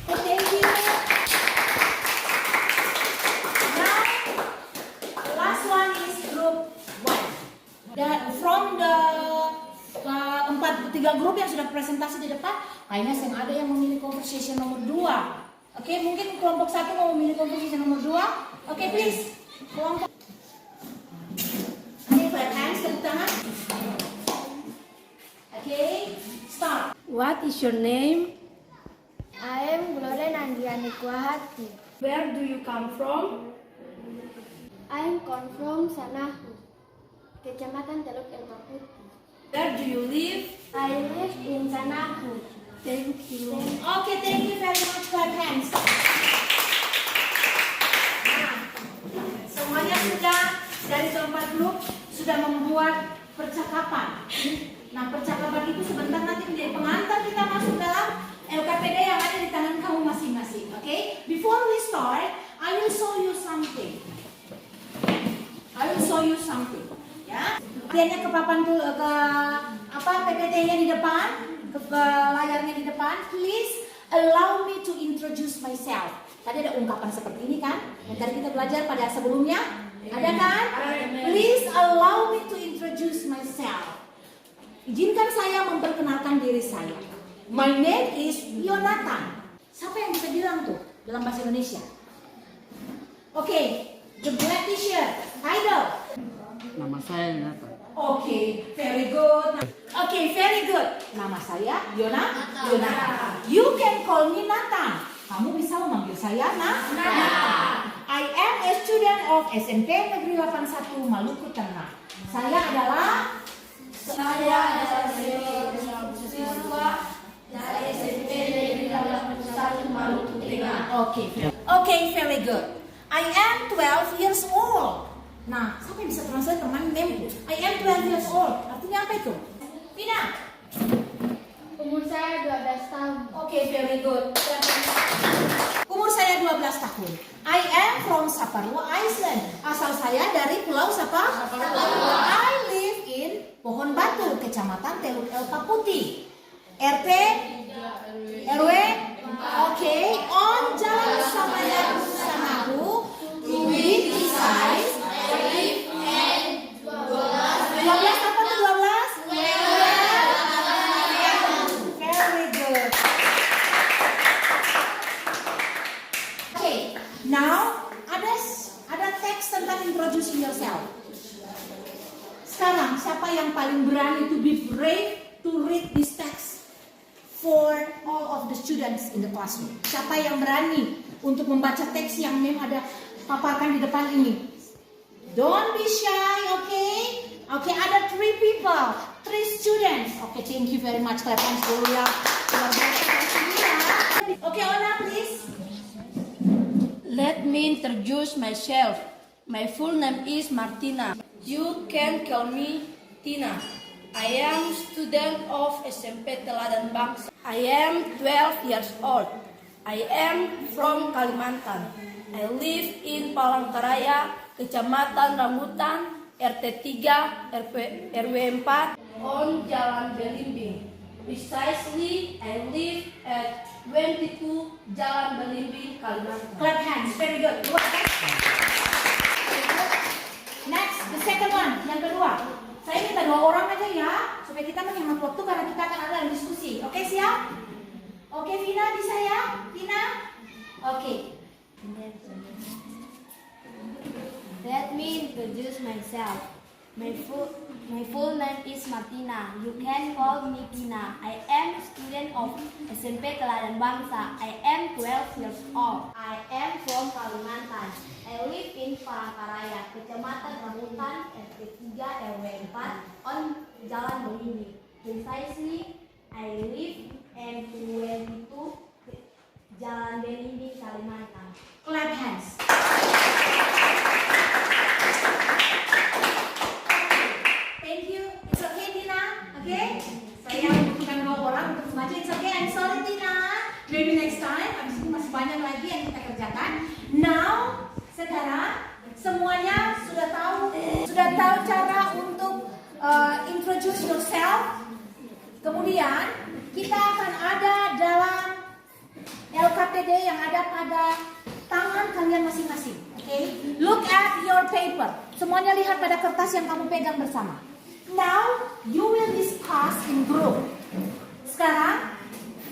Thank you. Now, last one is group 1. From the 3 grup yang sudah presentasi di depan, kayaknya yang ada yang memilih conversation nomor 2. Oke, mungkin kelompok 1 mau memilih conversation nomor 2. Oke, please. Kelompok. Oke, clap hands, tepuk tangan. Oke, start. What is your name? I am Gloria Nandiani Kuahati. Where do you come from? I come from Sanahu, Kecamatan Teluk Elkaputi. Where do you live? I live in Sanahu. Thank you. Oke, thank you very much. Clap hands. Nah, semuanya sudah dari keempat grup sudah membuat percakapan. Nah, percakapan itu sebentar nanti menjadi pengantar kita masuk dalam LKPD yang ada di tangan kamu masing-masing. Oke? Before we start, I will show you something. Ya. Lihatnya ke papan dulu, ke PPT-nya di depan, ke layarnya di depan. Please allow me to introduce myself. Tadi ada ungkapan seperti ini kan? Yang tadi kita belajar pada sebelumnya. Ada kan? Please allow me to introduce myself. Izinkan saya memperkenalkan diri saya. My name is Yonatan. Siapa yang bisa bilang tuh dalam bahasa Indonesia? Oke, the black t-shirt, idol. Nama saya Nathan. Oke, very good. Oke, very good. Nama saya Yonatan. You can call me Nathan. Kamu bisa memanggil saya Nathan. I am a student of SMP Negeri 81 Maluku Tengah. Saya adalah siswa dari SMP Negeri 81 Maluku Tengah. Oke, very good. I am 12 years old. Nah, siapa yang bisa translate teman mem? I am 12 years old. Artinya apa itu? Pina. Umur saya 12 tahun. Oke, very good. Umur saya 12 tahun. I am from Saparua Island. Asal saya dari Pulau Saparua. I live in Pohon Batu, Kecamatan Teluk Elkaputi. RT RW 4. Oke, on jalan bersama aku. To read besides. 12 apa tuh 12? Very good. Okay, now ada teks tentang introducing yourself. Sekarang siapa yang paling berani to be brave to read this text for all of the students in the classroom? Siapa yang berani untuk membaca teks yang ada paparkan di depan ini? Don't be shy, okay? Okay, ada 3 people, 3 students. Okay, thank you very much. Clap hands dulu ya. Luar biasa ya. Okay, Ona, please. Let me introduce myself. My full name is Martina. You can call me Tina. I am student of SMP Teladan Bangsa. I am 12 years old. I am from Kalimantan. I live in Palangkaraya, Kecamatan Rambutan, RT 3, RW 4, on Jalan Belimbing. Precisely, I live at 22 Jalan Belimbing, Kalimantan. Clap hands, very good. Next, the second one, yang kedua. Saya minta 2 orang aja ya, supaya kita menghemat waktu karena kita akan ada diskusi. Oke, siap? Oke, Vina bisa ya? Vina? Oke. Let me introduce myself. My full name is Martina. You can call me Tina. I am student of SMP Teladan Bangsa. I am 12 years old. I am from Kalimantan. I live in Palangkaraya, Kecamatan Rambutan, RT 3, RW 4, on Jalan Belimbing. Precisely, I live in 22 Jalan Belimbing, Kalimantan. Clap hands. Thank you. It's okay, Tina. Okay? Saya membutuhkan 2 orang untuk membaca. It's okay. I'm sorry, Tina. Maybe next time. Abis itu masih banyak lagi yang kita kerjakan. Now, sekarang semuanya sudah tahu cara untuk introduce yourself. Kemudian kita akan ada dalam LKPD yang ada pada tangan kalian masing-masing. Okay? Look at your paper. Semuanya lihat pada kertas yang kamu pegang bersama. Now, you will discuss in group. Sekarang,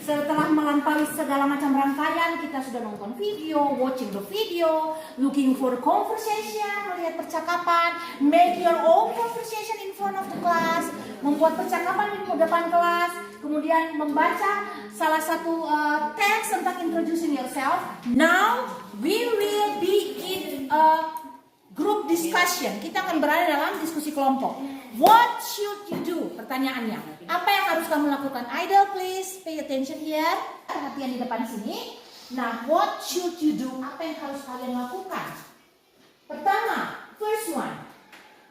setelah melampaui segala macam rangkaian, kita sudah nonton video, watching the video, looking for conversation, melihat percakapan, make your own conversation in front of the class, membuat percakapan di depan kelas, kemudian membaca salah satu teks tentang introducing yourself. Now, we will be in a group discussion. Kita akan berada dalam diskusi kelompok. What should you do? Pertanyaannya, apa yang harus kamu lakukan? Idle, please pay attention here. Perhatian di depan sini. Nah, what should you do? Apa yang harus kalian lakukan? Pertama, first one,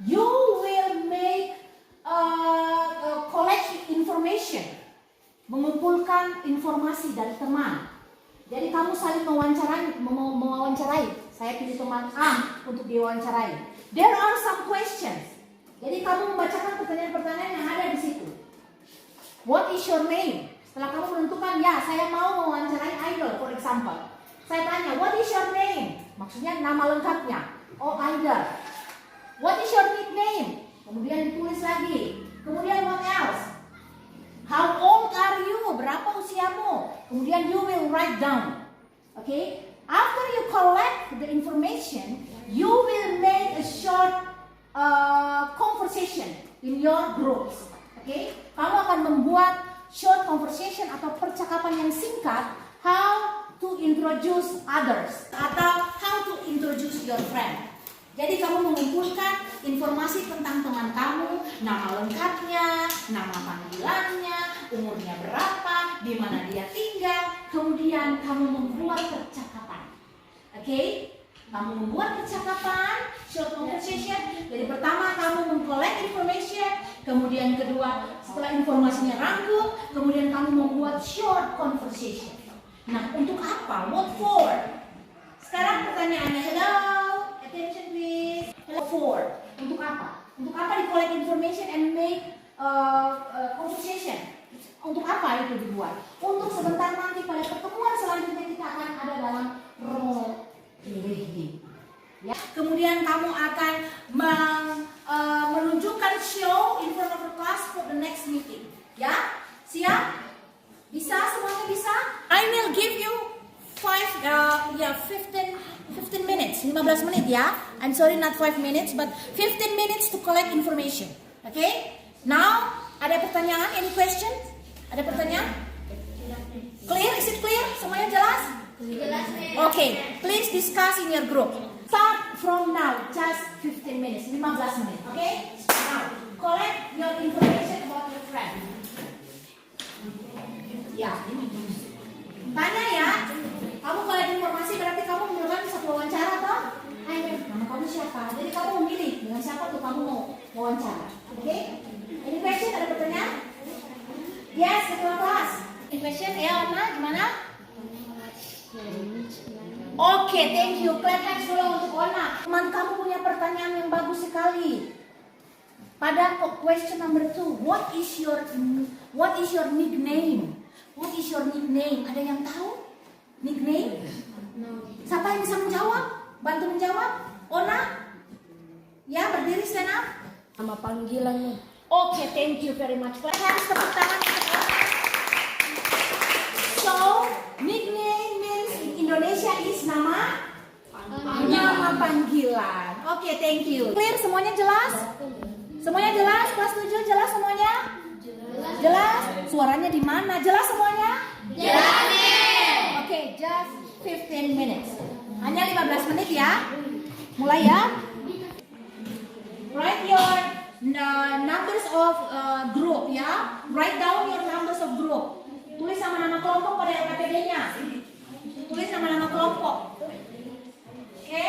you will make collect information, mengumpulkan informasi dari teman. Jadi kamu saling mewawancarai. Saya pilih teman A untuk diwawancarai. There are some questions. Jadi kamu membacakan pertanyaan-pertanyaan yang ada di situ. What is your name? Setelah kamu menentukan, ya saya mau mewawancarai idol, for example. Saya tanya, what is your name? Maksudnya nama lengkapnya. Oh, idol. What is your nickname? Kemudian ditulis lagi. Kemudian what else? How old are you? Berapa usiamu? Kemudian you will write down. Okay? After you collect the information, you will make a short conversation in your groups. Okay? Kamu akan membuat short conversation atau percakapan yang singkat, how to introduce others atau how to introduce your friend. Jadi kamu mengumpulkan informasi tentang teman kamu, nama lengkapnya, nama panggilannya, umurnya berapa, di mana dia tinggal, kemudian kamu membuat percakapan. Oke? Kamu membuat percakapan, short conversation. Jadi pertama kamu mengcollect information, kemudian kedua setelah informasinya rangkum, kemudian kamu membuat short conversation. Nah, untuk apa? What for? Sekarang pertanyaannya, hello, attention please. Hello, for. Untuk apa? Untuk apa di collect information and make conversation? Untuk apa itu dibuat? Untuk sebentar nanti pada pertemuan selanjutnya kita akan ada dalam role playing. Ya. Kemudian kamu akan menunjukkan show in front of the class for the next meeting. Ya, siap? Bisa? Semuanya bisa? I will give you 15 minutes, 15 menit ya. I'm sorry, not 5 minutes, but 15 minutes to collect information. Okay? Now, ada pertanyaan? Any question? Ada pertanyaan? Clear? Is it clear? Semuanya jelas? Jelas, Okay, please discuss in your group. Start from now, just 15 minutes, 15 menit. Okay? Now, collect your information about your friend. Ya, tanya ya. Kamu collect informasi berarti kamu memerlukan satu wawancara toh? Ayo, nama kamu siapa? Jadi kamu memilih dengan siapa tuh kamu mau wawancara. Oke? Any question? Ada pertanyaan? Yes, ketua kelas. Any question? Ya, Ona, gimana? Oke, thank you. Clap hands dulu untuk Ona. Teman kamu punya pertanyaan yang bagus sekali. Pada question number 2, what is your nickname? What is your nickname? Ada yang tahu? Nickname? Siapa yang bisa menjawab? Bantu menjawab? Ona? Ya, berdiri, stand up. Nama panggilannya. Oke, thank you very much. Clap hands, tepuk tangan untuk Ona. So, nickname means in Indonesia is nama panggilan. Oke, thank you. Clear? Semuanya jelas? Semuanya jelas? Kelas 7 jelas semuanya? Jelas? Suaranya di mana? Jelas semuanya? Jelas. Oke, just 15 minutes. Hanya 15 menit ya. Mulai ya. Write your numbers of group ya. Write down your numbers of group. Tulis nama-nama kelompok pada LKPD-nya. Tulis nama-nama kelompok. Oke?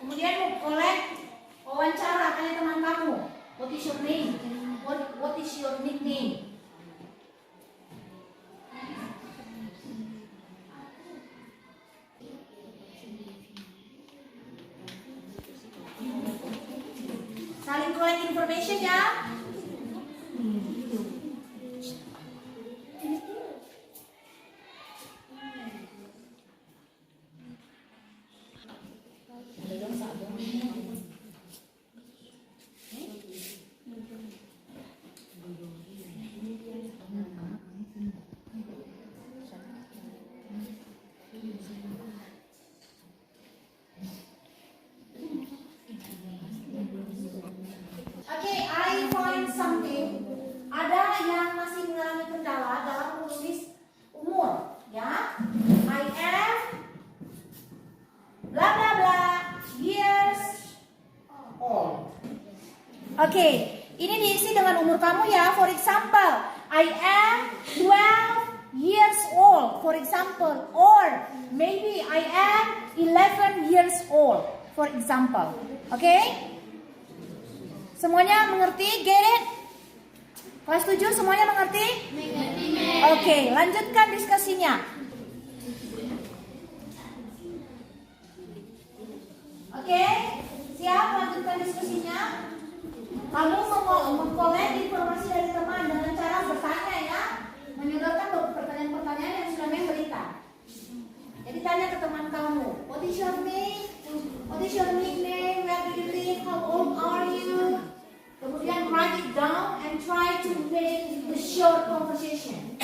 Kemudian collect wawancara tanya teman kamu. What is your name? What is your nickname? Saling collect information ya. Oke, I find something. Ada yang masih mengalami kendala dalam menulis umur, ya. I am bla bla bla years old. Oke, ini diisi dengan umur kamu ya. For example, I am 12 years old. For example, or maybe I am 11 years old. For example, oke? Semuanya mengerti? Get it? Kelas 7 semuanya mengerti? Oke, lanjutkan diskusinya. Oke, siap lanjutkan diskusinya. Kamu mengkolek informasi dari teman dengan cara bertanya ya, menyodorkan pertanyaan-pertanyaan yang sudah memberikan. Jadi tanya ke teman kamu, what is your name? What is your nickname? Where do you live? How old are you? Kemudian write it down and try to make a short conversation.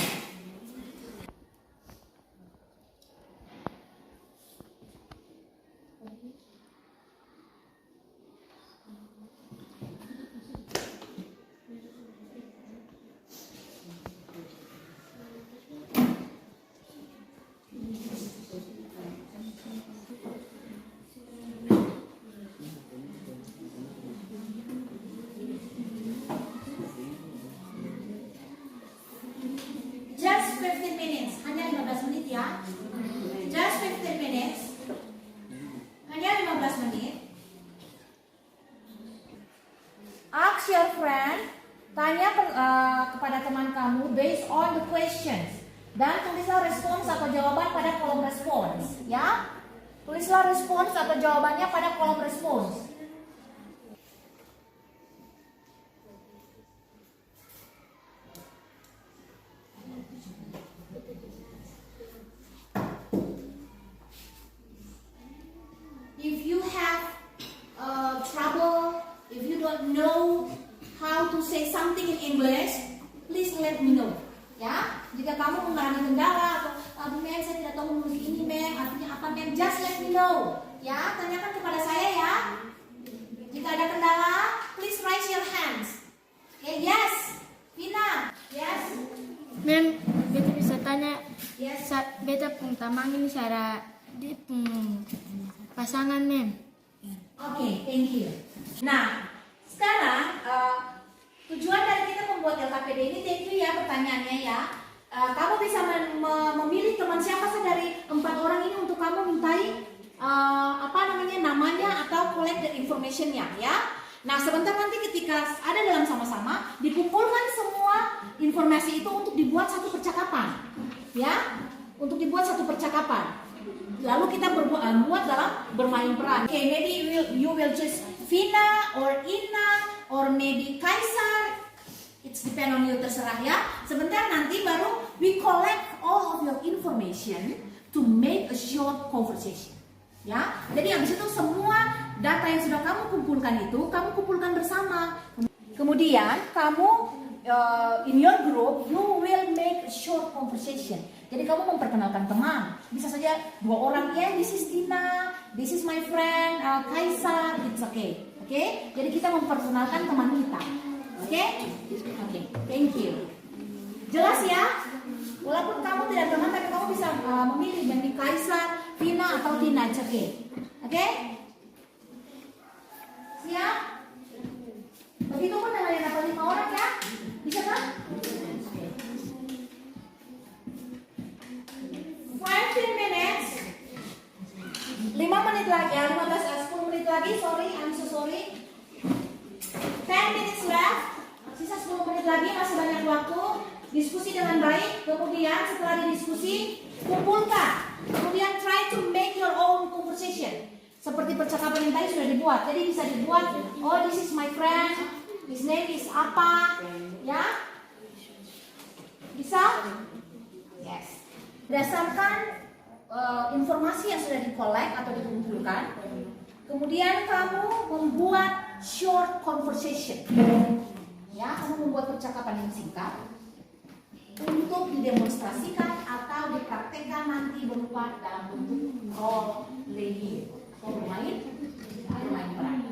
Just 15 minutes, hanya 15 menit ya. Just 15 minutes, hanya 15 menit. Ask your friend, tanya kepada teman kamu based on the questions. Dan tulislah respons atau jawaban pada kolom respons, ya. Tulislah respons atau jawabannya pada kolom respons. If you have trouble, if you don't know how to say something in English, please let me know. Ya, jika kamu mengalami kendala atau aduh mem saya tidak tahu menulis ini mem, artinya apa mem, just let me know. Ya, tanyakan kepada saya ya. Jika ada kendala, please raise your hands. Okay, yes, Vina, yes, Mem, beta bisa tanya, yes. beta pun tamang ini cara di pun pasangan mem. Oke, thank you. Nah, sekarang tujuan dari kita membuat LKPD ini, thank you ya pertanyaannya ya. Kamu bisa memilih teman siapa saja dari 4 orang ini untuk kamu mintai namanya atau collect the information-nya ya. Nah, sebentar nanti ketika ada dalam sama-sama, dikumpulkan semua informasi itu untuk dibuat satu percakapan. Ya, untuk dibuat satu percakapan. Lalu kita buat dalam bermain peran. Okay, maybe you will choose Vina or Ina or maybe Kaisar. It's depend on you, terserah ya. Sebentar nanti baru we collect all of your information to make a short conversation. Ya, jadi habis itu semua data yang sudah kamu kumpulkan itu kamu kumpulkan bersama. Kemudian kamu in your group you will make a short conversation. Jadi kamu memperkenalkan teman. Bisa saja 2 orang ya, this is Tina, this is my friend Kaisar, it's okay. Oke? Jadi kita memperkenalkan teman kita. Oke? Oke, thank you. Jelas ya? Walaupun kamu tidak teman, tapi kamu bisa memilih dari Kaisar, Vina atau Tina, it's okay. Oke? Siap? Begitu pun dengan yang dapat 5 orang ya? Bisa kan? 15 minutes. 5 menit lagi ya, 10 menit lagi, sorry, I'm so sorry. 10 minutes left. Sisa 10 menit lagi, masih banyak waktu. Diskusi dengan baik, kemudian setelah didiskusi, kumpulkan. Kemudian try to make your own conversation. Seperti percakapan yang tadi sudah dibuat. Jadi bisa dibuat, oh this is my friend, his name is apa, ya? Bisa? Yes. Berdasarkan informasi yang sudah di-collect atau dikumpulkan, kemudian kamu membuat short conversation. Ya, kamu membuat percakapan yang singkat untuk didemonstrasikan atau dipraktekkan nanti berupa dalam bentuk role playing atau bermain peran.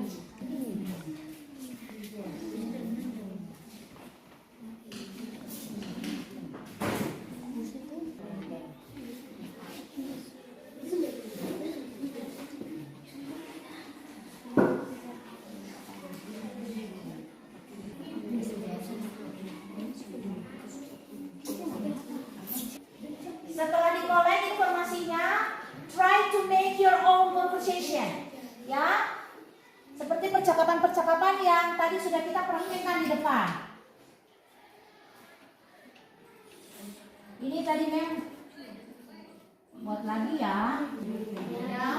Setelah dikolek informasinya, try to make your own conversation. Ya, seperti percakapan-percakapan yang tadi sudah kita praktekkan di depan. Ini tadi mem buat lagi ya. Ya.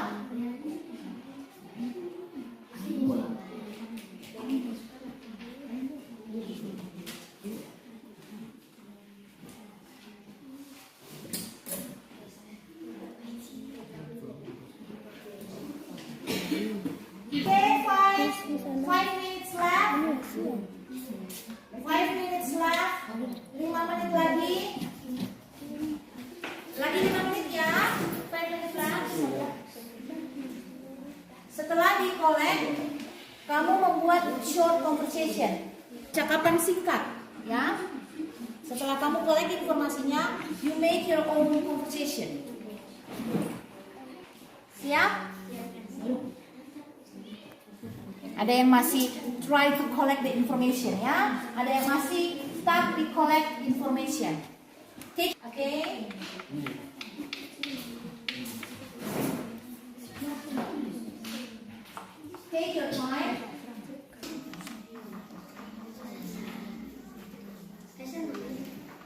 Five minutes left. 5 minutes left. 5 menit lagi. Lagi 5 menit ya. 5 minutes left. Setelah di-collect, kamu membuat short conversation. Cakapan singkat, ya. Setelah kamu collect informasinya, you make your own conversation. Siap? Ada yang masih try to collect the information ya. Ada yang masih start to collect information. Take, okay. Take your time.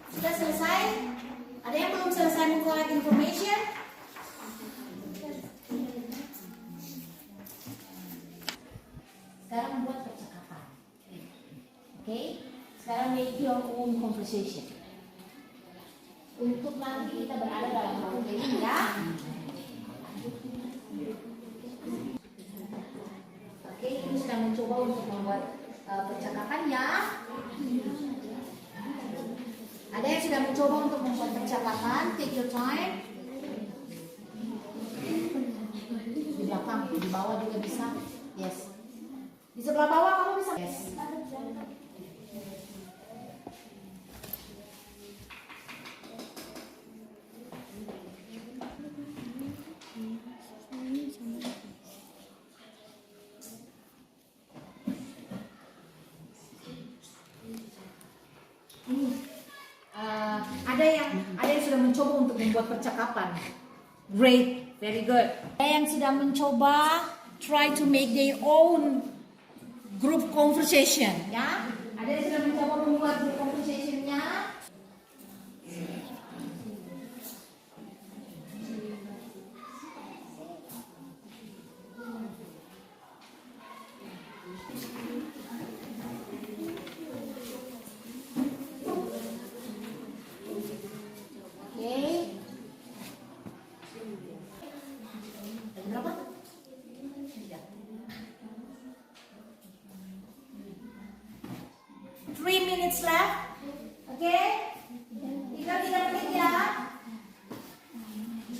Sudah selesai? Ada yang belum selesai meng-collect information? own conversation. Untuk nanti kita berada dalam role playing ya. Oke, ini sedang mencoba untuk membuat percakapan ya. Ada yang sudah mencoba untuk membuat percakapan? Take your time. Di belakang, di bawah juga bisa. Yes. Di sebelah bawah kamu bisa. Yes. Ada yang sudah mencoba untuk membuat percakapan. Great, very good. Ada yang sudah mencoba try to make their own group conversation, ya. Ada yang sudah mencoba membuat group conversationnya. Berapa? 3 minutes left. Okay? Tinggal 3 menit ya.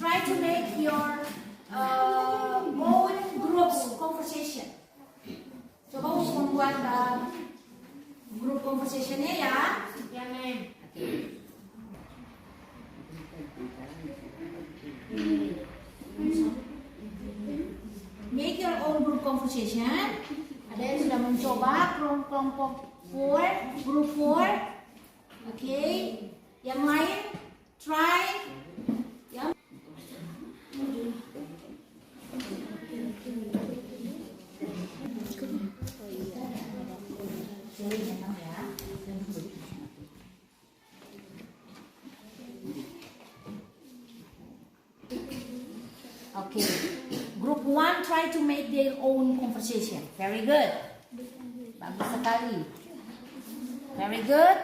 Try to make your own groups conversation. Coba untuk membuat group conversationnya ya. Ya, ma'am. Make your own group conversation. Ada yang sudah mencoba kelompok 4, group 4. Oke. Yang lain try. Ya. Okay. Group 1 try to make their own conversation. Very good. Bagus sekali. Very good.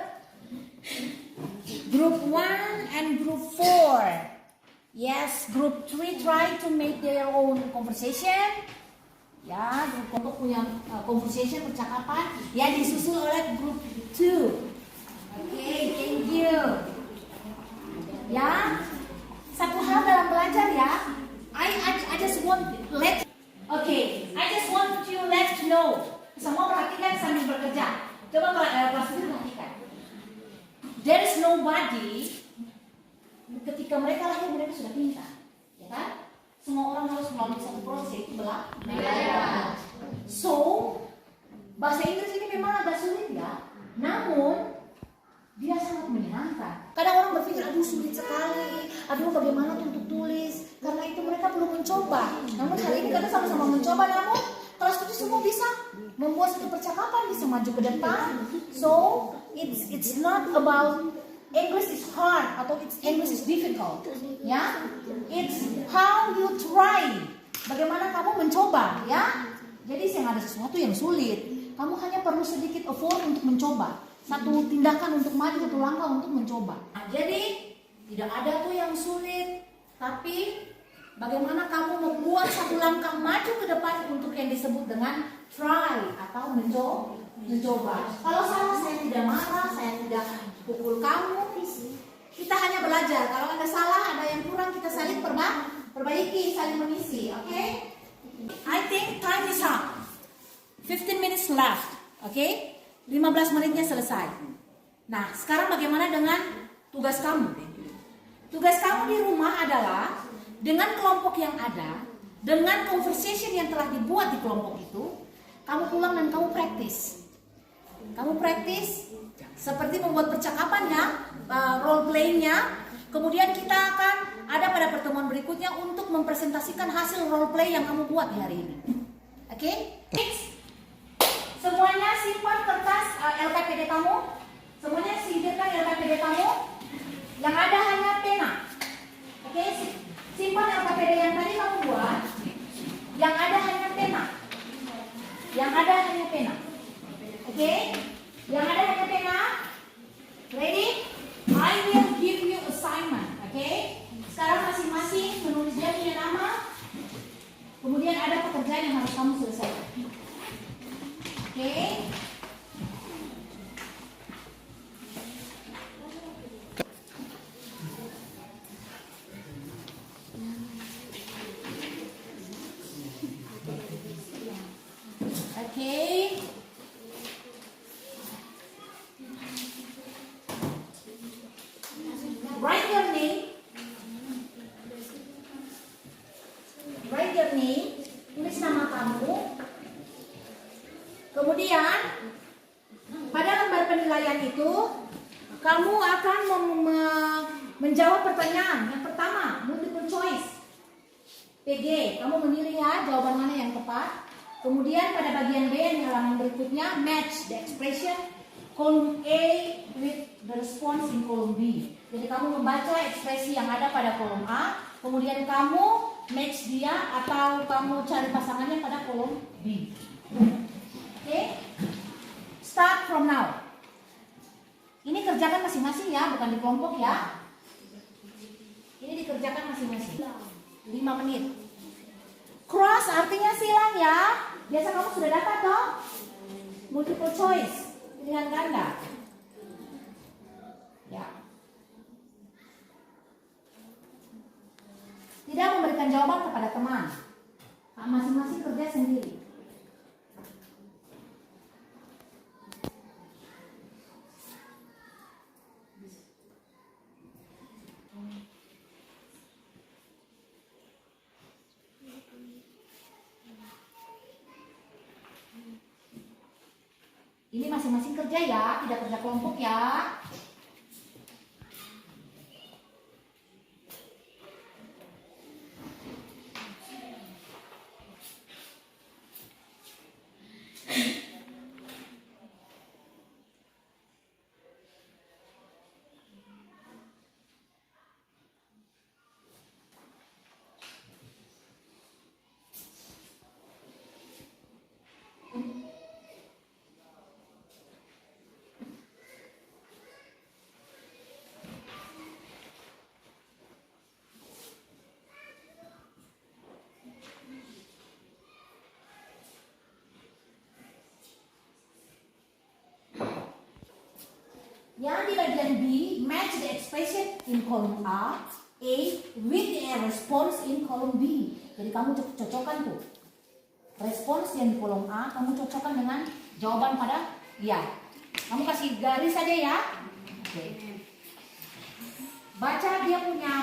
Group 1 and group 4. Yes, group 3 try to make their own conversation. Ya, grup kelompok punya conversation, percakapan. Ya, disusul oleh group 2. Okay, thank you. Ya, satu hal dalam belajar ya. I just want I just want you let know. Semua perhatikan sambil bekerja. Coba kelas itu perhatikan. There is nobody. Ketika mereka lahir mereka sudah pintar, ya kan? Semua orang harus melalui satu proses belajar. So bahasa Inggris ini memang agak sulit ya. Namun dia sangat menyenangkan. Kadang orang berpikir, aduh sulit sekali, aduh bagaimana untuk tulis. Karena itu mereka belum mencoba. Namun hari ini kita sama-sama mencoba. Namun kelas itu semua bisa membuat satu percakapan, bisa maju ke depan. So it's not about English is hard atau English is difficult. Ya, it's how you try. Bagaimana kamu mencoba, ya. Jadi yang ada sesuatu yang sulit, kamu hanya perlu sedikit effort untuk mencoba. Satu tindakan untuk maju, satu langkah untuk mencoba. Nah, jadi tidak ada tuh yang sulit, tapi bagaimana kamu membuat satu langkah maju ke depan untuk yang disebut dengan try atau mencoba. Kalau salah saya tidak marah, saya tidak pukul kamu. Kita hanya belajar. Kalau ada salah, ada yang kurang, kita saling perbaiki, saling mengisi. Okay? I think time is up. 15 minutes left. Okay? 15 menitnya selesai. Nah, sekarang bagaimana dengan tugas kamu? Tugas kamu di rumah adalah dengan kelompok yang ada, dengan conversation yang telah dibuat di kelompok itu, kamu pulang dan kamu praktis. Kamu praktis seperti membuat percakapannya, role playnya. Kemudian kita akan ada pada pertemuan berikutnya untuk mempresentasikan hasil role play yang kamu buat di hari ini. Oke? Semuanya simpan kertas LKPD kamu. Semuanya singkirkan LKPD kamu. Yang ada hanya pena. Oke? Simpan LKPD yang tadi kamu buat. Yang ada hanya pena. Yang ada hanya pena. Oke? Yang ada hanya pena. harus kamu selesaikan. Oke? Oke. Write your name. Write your name. Tulis nama kamu. Kemudian pada lembar penilaian itu kamu akan menjawab pertanyaan. Yang pertama, multiple choice. PG, kamu memilih ya jawaban mana yang tepat. Kemudian pada bagian B yang halaman berikutnya, match the expression column A with the response in column B. Jadi kamu membaca ekspresi yang ada pada kolom A, kemudian kamu match dia atau kamu cari pasangannya pada kolom B. Oke? Start from now. Ini kerjakan masing-masing ya, bukan di kelompok ya. Ini dikerjakan masing-masing. 5 menit. Cross artinya silang ya. Biasa kamu sudah dapat dong? Multiple choice, pilihan ganda. Ya. Tidak memberikan jawaban kepada teman. Masing-masing kerja sendiri. Ini masing-masing kerja ya, tidak kerja kelompok ya. Yang di bagian B, match the expression in column A with a response in column B. Jadi kamu cocokkan tuh. Respons yang di kolom A, kamu cocokkan dengan jawaban pada ya. Kamu kasih garis saja ya. Oke. Baca dia punya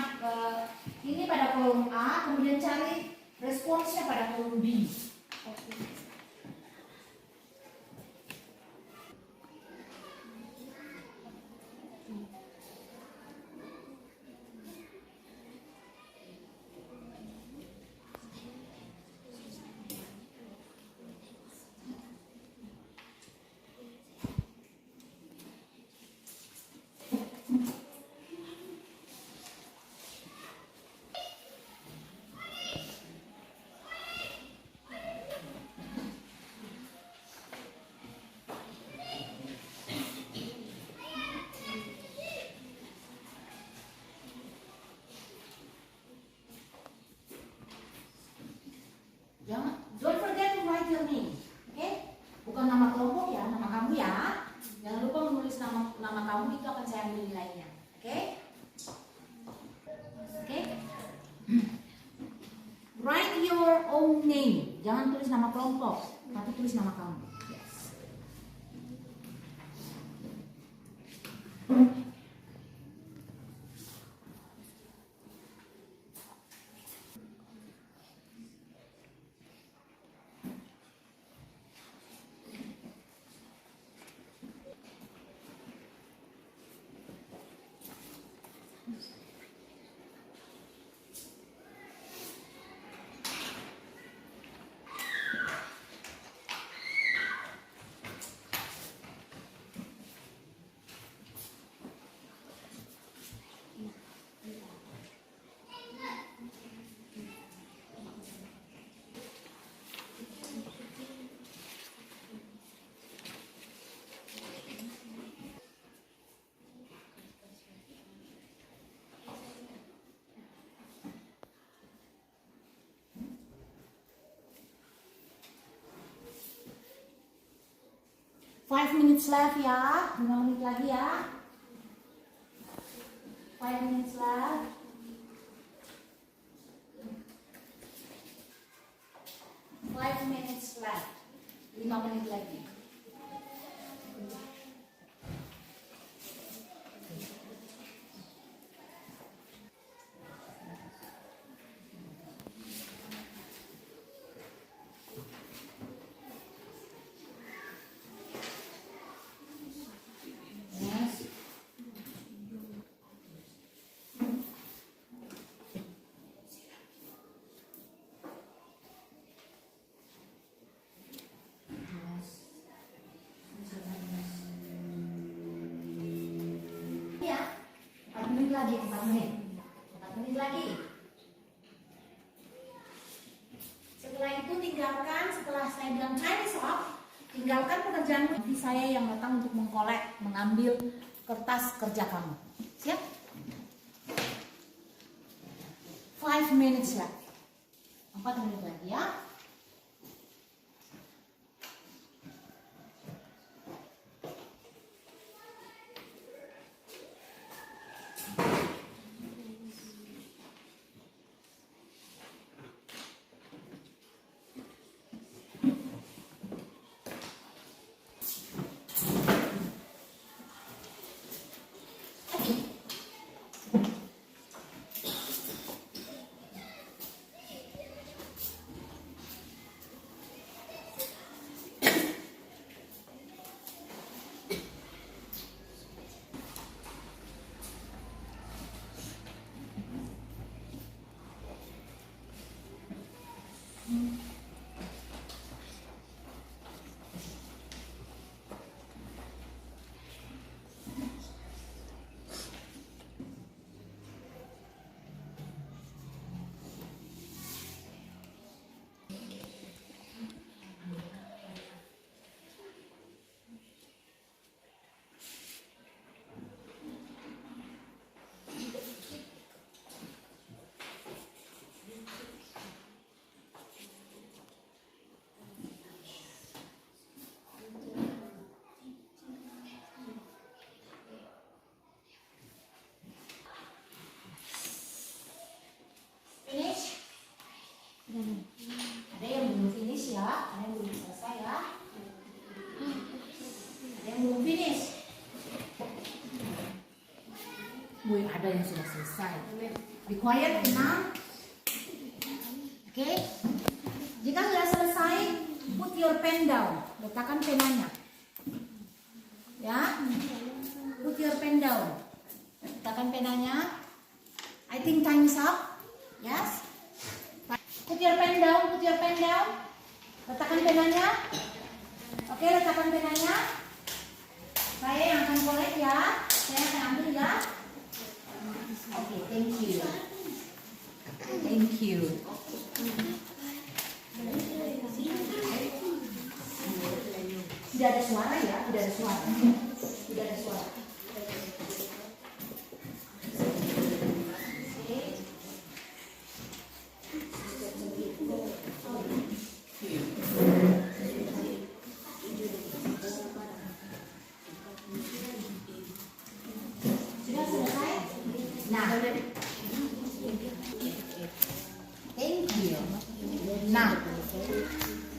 ini pada kolom A, kemudian cari responsnya pada kolom B. Don't forget to write your name, oke? Bukan nama kelompok ya, nama kamu ya. Jangan lupa menulis nama kamu, itu akan saya ambil nilainya, oke? Oke? Write your own name, jangan tulis nama kelompok, tapi tulis nama kamu. Yes. 5 minutes left ya. 5 menit lagi ya. 5 minutes left. 5 minutes left. 5 menit lagi. Yes. Ya, 4 menit lagi, 4 menit. 4 menit lagi. Setelah itu tinggalkan, setelah saya bilang time is up, tinggalkan pekerjaan. Nanti saya yang datang untuk mengkolek, mengambil kertas kerja kamu. Siap? 5 minutes lagi. 4 menit lagi ya. Finish? Ada yang belum finish ya, ada yang belum selesai ya. Ada yang belum finish. Wih, ada yang sudah selesai. Be quiet, tenang. Oke. Jika sudah selesai, put your pen down. Letakkan penanya. Ya. Put your pen down. Letakkan penanya. I think time is up. Yes. Put your pen down, put your pen down. Letakkan penanya. Oke, letakkan penanya. Saya yang akan kolek ya. Saya akan ambil ya. Oke, thank you. Thank you. Tidak ada suara ya, tidak ada suara. Tidak ada suara. Sudah selesai? Nah, thank you. Nah,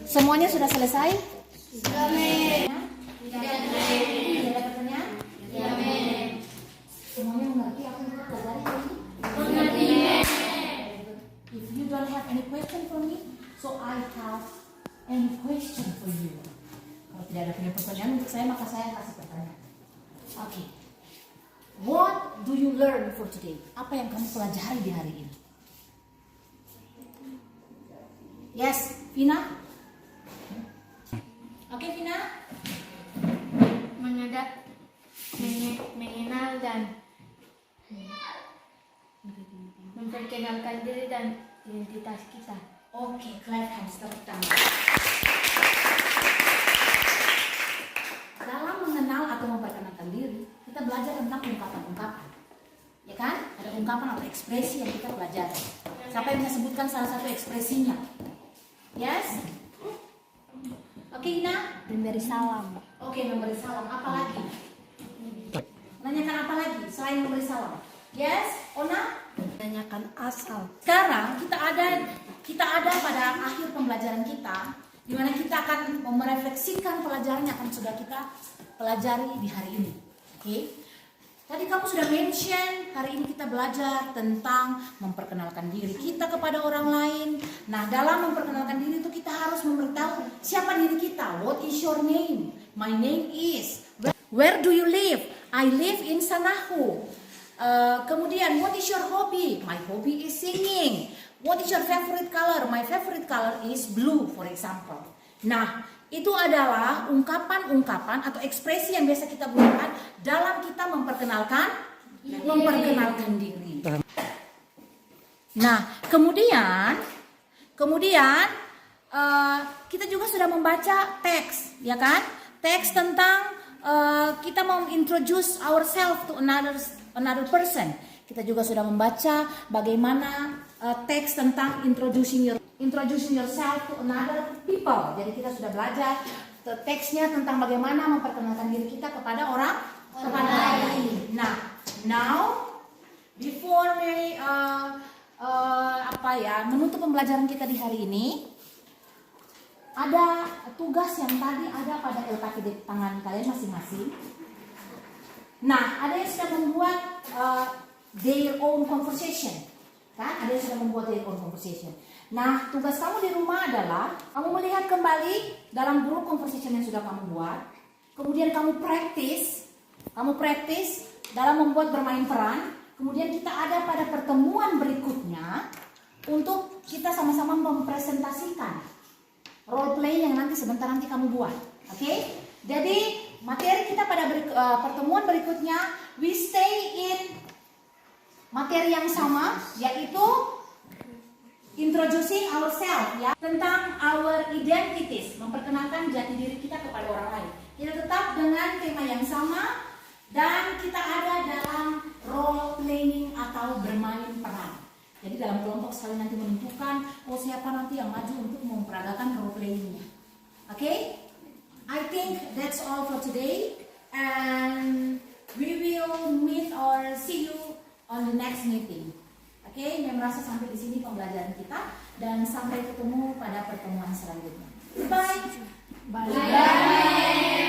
semuanya sudah selesai? Sudah, tidak ada pertanyaan? Semuanya mengerti apa yang kita pelajari hari ini? Mengerti. If you don't have any question for me, so I have any question for you. Kalau tidak ada pertanyaan untuk saya, maka saya kasih pertanyaan. Oke. What do you learn for today? Apa yang kamu pelajari di hari ini? Yes, Vina? Oke, Vina? Mengenal dan memperkenalkan diri dan identitas kita. Oke, clap hands tepuk tangan. Dalam mengenal atau memperkenalkan diri, kita belajar tentang ungkapan-ungkapan. Ya kan? Ada ungkapan atau ekspresi yang kita pelajari. Siapa yang bisa sebutkan salah satu ekspresinya? Yes? Oke, Ina? Memberi salam. Oke, memberi salam. Apa lagi? Menanyakan apa lagi selain memberi salam? Yes, Ona? Menanyakan asal. Sekarang kita ada pada akhir pembelajaran kita, di mana kita akan merefleksikan pelajaran yang akan sudah kita pelajari di hari ini. Oke? Tadi kamu sudah mention, hari ini kita belajar tentang memperkenalkan diri kita kepada orang lain. Nah, dalam memperkenalkan diri itu kita harus memberitahu siapa diri kita. What is your name? My name is. Where do you live? I live in Sanahu. Kemudian, what is your hobby? My hobby is singing. What is your favorite color? My favorite color is blue, for example. Nah, itu adalah ungkapan-ungkapan atau ekspresi yang biasa kita gunakan dalam kita memperkenalkan diri. Nah, kemudian kita juga sudah membaca teks, ya kan? Teks tentang kita mau introduce ourselves to another person. Kita juga sudah membaca bagaimana teks tentang introducing yourself to another people. Jadi kita sudah belajar teksnya tentang bagaimana memperkenalkan diri kita kepada orang lain. Nah, now before we menutup pembelajaran kita di hari ini, ada tugas yang tadi ada pada LKP di tangan kalian masing-masing. Nah, ada yang sudah membuat their own conversation, kan? Ada yang sudah membuat their own conversation. Nah, tugas kamu di rumah adalah kamu melihat kembali dalam group conversation yang sudah kamu buat. Kemudian kamu praktis dalam membuat bermain peran. Kemudian kita ada pada pertemuan berikutnya untuk kita sama-sama mempresentasikan role play yang sebentar nanti kamu buat. Oke? Jadi materi kita pada pertemuan berikutnya, we stay in materi yang sama, yaitu introducing ourselves, ya, tentang our identities, memperkenalkan jati diri kita kepada orang lain. Kita tetap dengan tema yang sama dan kita ada dalam role playing atau bermain peran. Jadi dalam kelompok sekali nanti menentukan siapa nanti yang maju untuk memperagakan role playingnya. Oke? I think that's all for today, and we will meet or see you on the next meeting. Oke, saya merasa sampai di sini pembelajaran kita dan sampai ketemu pada pertemuan selanjutnya. Bye. Bye.